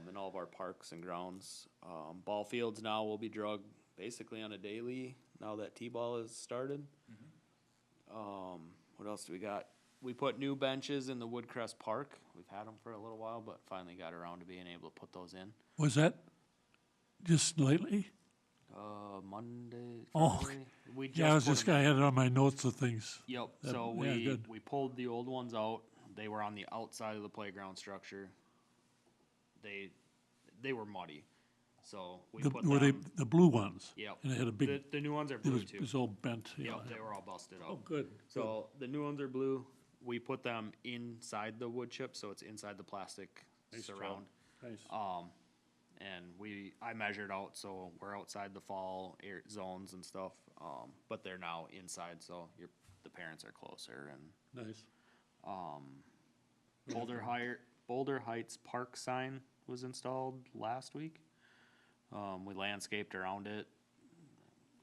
in all of our parks and grounds. Ball fields now will be drug basically on a daily, now that T-ball has started. What else do we got? We put new benches in the Woodcrest Park. We've had them for a little while, but finally got around to being able to put those in. Was that just lately? Monday, Oh, Friday. We Yeah, I was just just, put 'em I in. had it on my notes of things. Yep, That- so yeah, we good. pulled the old ones out. They were on the outside of the playground structure. They were muddy, so we put Were they them. the blue ones? Yep. And it had a big, The new ones are it blue was, too. it was all bent, yeah. Yep, they were all busted Oh, out. good. So the new ones are blue. We put them inside the wood chip, so it's inside the plastic Nice job. surround. Nice. And I measured out, so we're outside the fall air zones and stuff. But they're now inside, so the parents are closer and. Nice. Boulder Heights Park sign was installed last week. We landscaped around it.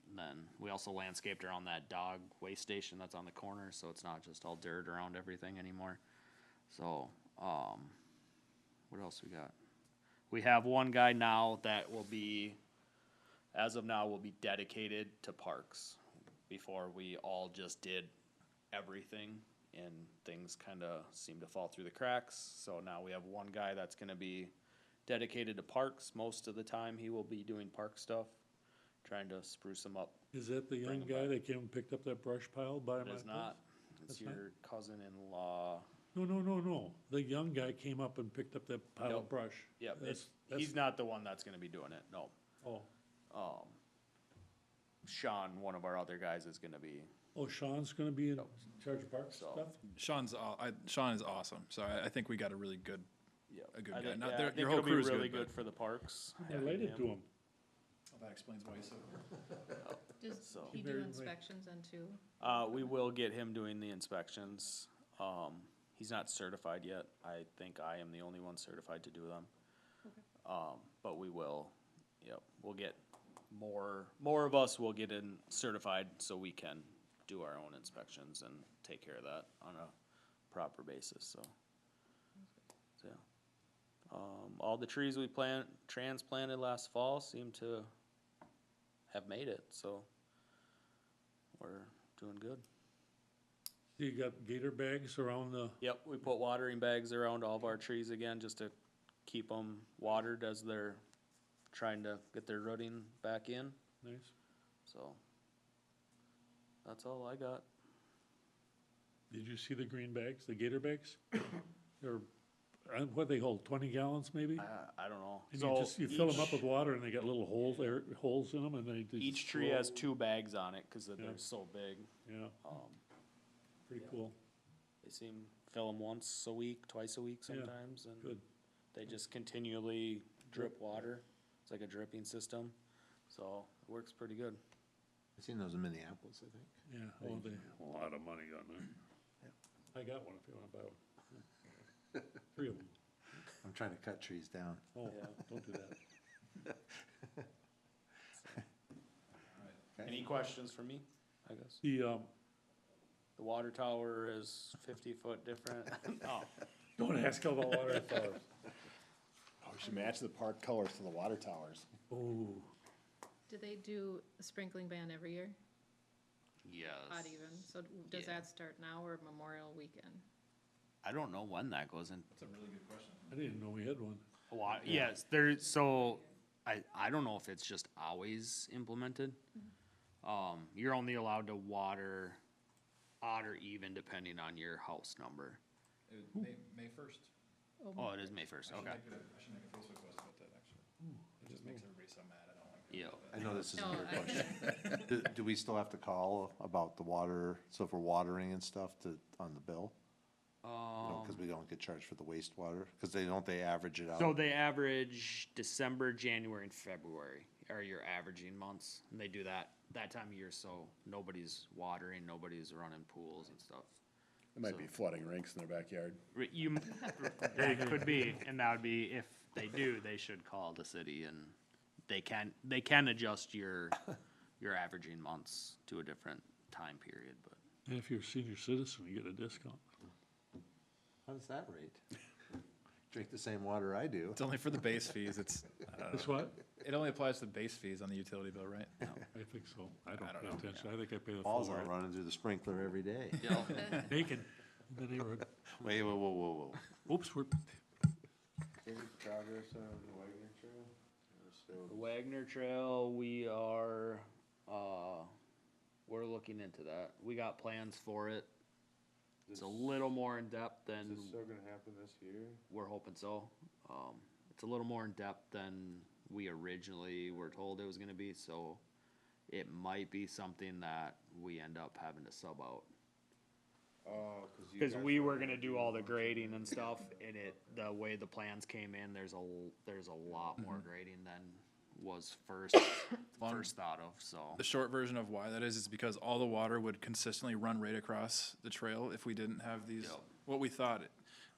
And then we also landscaped around that dog waste station that's on the corner, so it's not just all dirt around everything anymore. So, what else we got? We have one guy now that will be, as of now, will be dedicated to parks. Before we all just did everything and things kind of seemed to fall through the cracks. So now we have one guy that's gonna be dedicated to parks. Most of the time he will be doing park stuff, trying to spruce them up. Is that the young Bring 'em guy back. that came and picked up that brush pile by It my is place? not, it's That's not- your cousin-in-law. No. The young guy came up and picked up that pile of Yep. brush. Yep, That's- he's not the one that's gonna be doing it, no. Oh, Sean, one of our other guys, is gonna be, Sean's gonna be in charge of park So- stuff? Sean is awesome. So I think we got a really good, yep. A good I guy. think, Not- yeah, their- I think your whole it'll be crew's really good, good but- for the parks. Related to him. that explains why he's so. Does So- he do Very- inspections then too? We will get him doing the inspections. He's not certified yet. I think I am the only one certified to do them. But we will, we'll get more of us will get in certified so we can do our own inspections and take care of that on a proper basis, so. So, yeah. All the trees we transplanted last fall seem to have made it, so we're doing good. You got gator bags around the, Yep, we put watering bags around all of our trees again, just to keep them watered as they're trying to get their rooting back in, nice. so. That's all I got. Did you see the green bags, the gator bags? They're, what they hold, 20 gallons maybe? I don't know. And So you fill them up each- with water and they got little holes in them and they just. Each tree flow. has 2 bags on it, cause they're Yeah. so big. Yeah, pretty yeah. cool, They fill them once a week, twice a week Yeah, sometimes, and good. they just continually drip water. It's like a dripping system, so it works pretty good. I've seen those in Minneapolis, I think. Yeah, oh, they, a lot of money on there. I got one if you wanna buy one. 3 of them. I'm trying to cut trees down. Oh, Yeah. don't do that. Any questions for me, I guess? The, The water tower is 50-foot different. Oh, don't ask how the water towers. Oh, we should match the park colors to the water towers. Oh, Do they do a sprinkling ban every year? yes. Odd even, so does Yeah. that start now or Memorial Weekend? I don't know when that goes in. That's a really good question. I didn't know we had one. Yes, there, so, I don't know if it's just always implemented. You're only allowed to water odd or even depending on your house number. May first. Oh, it is May first, okay. I should make a Facebook post about that, actually. It just makes everybody so mad, I don't like it. Yeah. I know this isn't No, your question. Do we still have to call about the water, so if we're watering and stuff on the bill? Because we don't get charged for the wastewater, because they average it out? So they average December, January, and February are your averaging months, and they do that time of year, so nobody's watering, nobody's running pools and stuff. It might be flooding rinks in their backyard. That could be, and that would be, if they do, they should call the city, and they can adjust your averaging months to a different time period, but. And if you're a senior citizen, you get a discount. How does that rate? Drink the same water I do. It's only for the base fees, That's what? it only applies to the base fees on the utility bill, right? I think so. I don't don't pay know. attention. I think I pay the full Balls rate. out running through the sprinkler every day. Bacon in the neighborhood. Wait, whoa. Oops, we're, Any progress on the Wagner Trail? Or still- The Wagner Trail, we're looking into that. We got plans for it. It's a little more in depth Is than, this still gonna happen this year? we're hoping so. It's a little more in depth than we originally were told it was gonna be, so it might be something that we end up having to sub out. Oh, you Cause guys we were wanted gonna to do all the one grading thing. and stuff, and the way the plans came in, there's a lot more grading than was first thought of, so. The short version of why that is because all the water would consistently run right across the trail if we didn't have these, Yep. what we thought.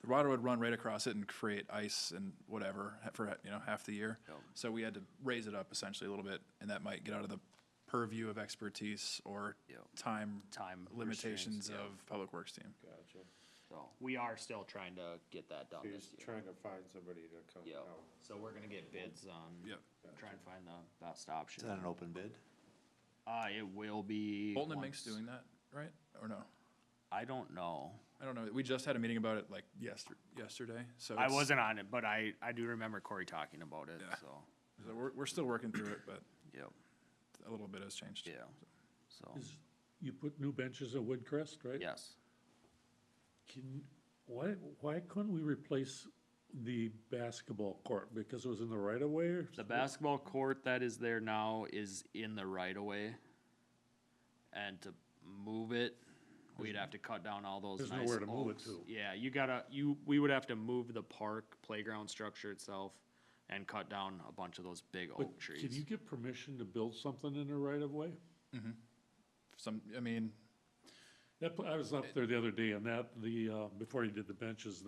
The water would run right across it and create ice and whatever for, half the year. Yep. So we had to raise it up essentially a little bit, and that might get out of the purview of expertise or Yep. time Time limitations restraints, of Public Works team. Gotcha. So, we are still trying to get that done So you're this year. trying to find somebody to come Yep, out. so we're gonna get bids on, Yep. try and find the best Is option. that an open bid? It will be. Bolton and Mink's once- doing that, right? Or no? I don't know. I don't know. We just had a meeting about it like yesterday, so. I it's- wasn't on it, but I do remember Corey talking about it, Yeah. so, So we're still working through it, but yep, a little bit has changed. yeah, so, you put new benches at Woodcrest, right? yes. Why couldn't we replace the basketball court? Because it was in the right of way or? The basketball court that is there now is in the right of way. And to move it, we'd have to cut down all those There's nice nowhere to move it oaks. to. Yeah, we would have to move the park playground structure itself and cut down a bunch of those big But oak can trees. you get permission to build something in the right of way? I was up there the other day and before you did the benches,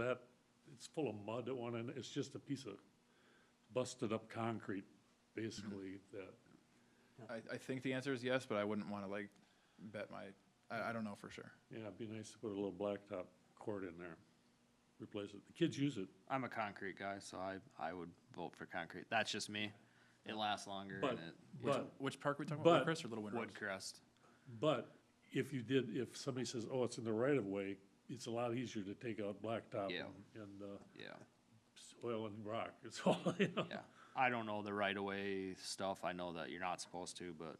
it's full of mud at one end. It's just a piece of busted up concrete, basically, that. I think the answer is yes, but I wouldn't want to like bet I don't know for sure. Yeah, it'd be nice to put a little blacktop court in there, replace it. The kids use it, I'm a concrete guy, so I would vote for concrete. That's just me. It lasts longer and but, Which park are we talking But- about, Chris, or Little Wind Rose? Woodcrest. but if somebody says, oh, it's in the right of way, it's a lot easier to take out blacktop Yeah. and Yeah, soil and rock. It's all, you know. yeah. I don't know the right of way stuff. I know that you're not supposed to, but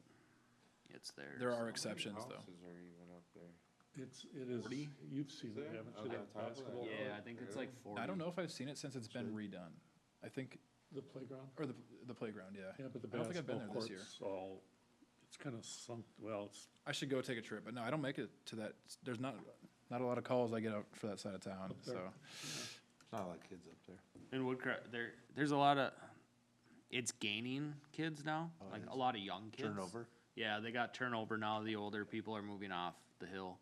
it's there. There so. are exceptions, though. Houses are even up there. It is, 40? you've seen it, Is there? haven't On you, the that top of that? basketball court? Yeah, I think it's like 40. I don't know if I've seen it since it's been redone. I think, The playground? or the playground, yeah. Yeah, but the I don't think I've been basketball there this year. court's all, it's kind of sunk, well, it's, I should go take a trip, but no, I don't make it to that. There's not a lot of calls I get out for that side of town, there. so. Not a lot of kids up there. In Woodcraft, there's a lot of, it's gaining kids now, Oh, like it a is? lot of young kids. Turnover? Yeah, they got turnover now. The older people are moving off the hill,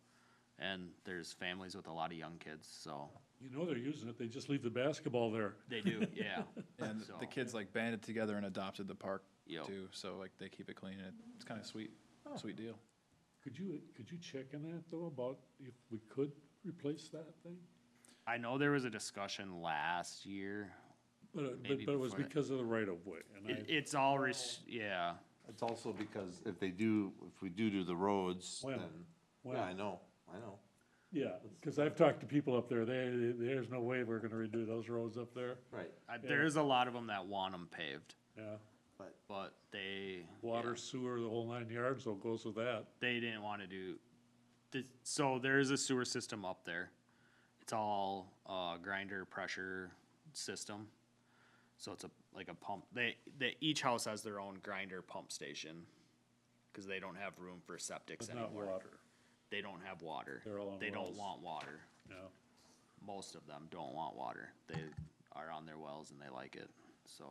and there's families with a lot of young kids, so you know they're using it, they just leave the basketball there. they do, yeah. And So, the kids like banded together and adopted the park Yep. too, so like they keep it clean and it's kind of sweet deal. Could you check on that though, about if we could replace that thing? I know there was a discussion last year. Maybe But it was before that. because of the right of way, and It's all, yeah, It's also because if we do the roads, When? then, When? yeah, I know. Yeah, because I've talked to people up there, there's no way we're gonna redo those roads up there, Right, There's a lot of them that want them paved, yeah. but they. Water, yeah, sewer, the whole 9 yards, so it goes with that. They didn't wanna do, so there's a sewer system up there. It's all, grinder pressure system. So it's like a pump, each house has their own grinder pump station, cause they don't have room for septics But not anymore. water, They don't have water. They're all on They don't wells. want water. yeah. Most of them don't want water. They are on their wells and they like it, so,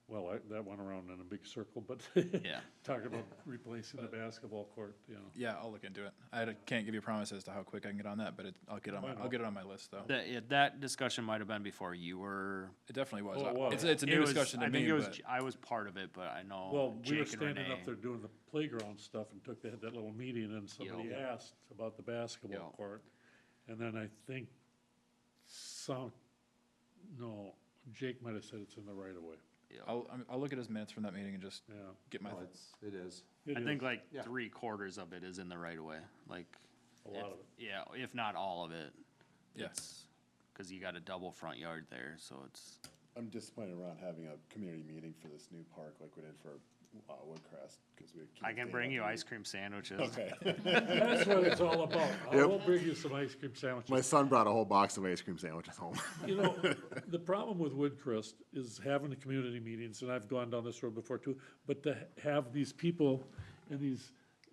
Well, that went around in a big circle, but yeah. talking about replacing the basketball court, you know. Yeah, I'll look into it. Can't give you a promise as to how quick I can get on that, but I'll get it on my list, though. That discussion might have been before you were. It definitely was. Oh, it was. It's a It new was- discussion to I think me, it was, but I was part of it, but I know Well, we were Jake and standing Renee. up there doing the playground stuff and had that little meeting and somebody Yeah. asked about the basketball Yeah. court. And then I think Jake might have said it's in the right of way, Yeah. I'll look at his minutes from that meeting and just yeah. get my, well, it is. It I is, think like Yeah. 3/4 of it is in the right of way, like. a lot of it. Yeah, if not all of it. Yeah. It's, cause you got a double front yard there, so it's, I'm disappointed we're not having a community meeting for this new park like we did for, Woodcrest, cause we. I can bring you ice cream sandwiches. Okay. That's what it's all about. I will bring you some ice cream sandwiches. My son brought a whole box of ice cream sandwiches home. You know, the problem with Woodcrest is having the community meetings, and I've gone down this road before too, but to have these people and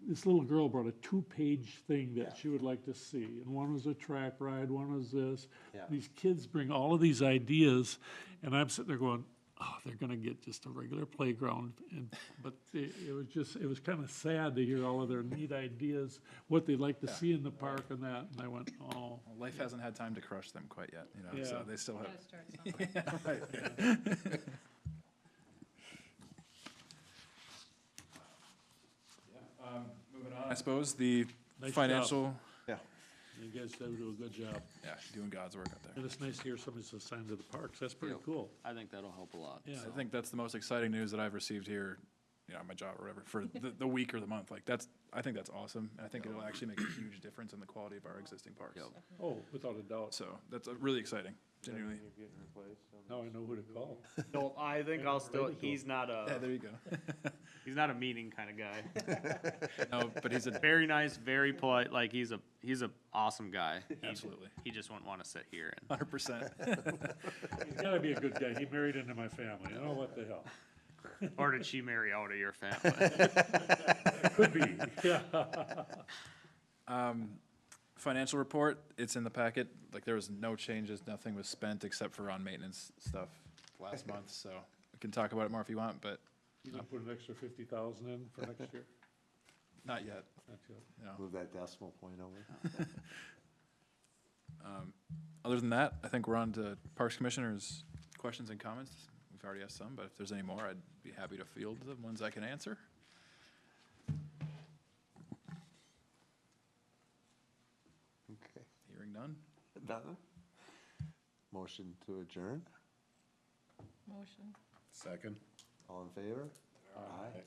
this little girl brought a 2-page thing that she would like to see, and one was a track ride, one was this. Yeah. These kids bring all of these ideas, and I'm sitting there going, oh, they're gonna get just a regular playground, but it was kind of sad to hear all of their neat ideas, what they'd like to see in the park and that, and I went, oh. life hasn't had time to crush them quite yet, so Yeah. they still have. Gotta start somewhere. Moving on, I suppose, the Nice job. financial, You guys do a good job, yeah, doing God's work out there. and it's nice to hear somebody's assigned to the parks, that's pretty Yep. cool. I think that'll help a lot. Yeah. I think that's the most exciting news that I've received here, my job or whatever, for the week or the month. Like, I think that's awesome. And I think it'll actually make a huge difference in the quality of our existing parks. Yep. Oh, without a doubt, So that's really exciting, genuinely. now I know who to call. No, I think I'll still, he's not Yeah, there you go. he's not a meeting kind of guy. No, but he's a, Very nice, very polite, like he's a awesome guy. absolutely, He just wouldn't want to sit here and. 100%. He's gotta be a good guy, he married into my family, you know, what the hell, Or did she marry out of your family? could be, yeah. Financial report, it's in the packet. Like, there was no changes, nothing was spent except for on maintenance stuff last month, so we can talk about it more if you want, but You gonna put an extra 50,000 in for next year? not yet. Not yet. No. Move that decimal point over. Other than that, I think we're on to Parks Commissioners' questions and comments. We've already asked some, but if there's any more, I'd be happy to field the ones I can answer. Okay. Hearing none. Done? Motion to adjourn, Motion. Second. all in favor? Aye.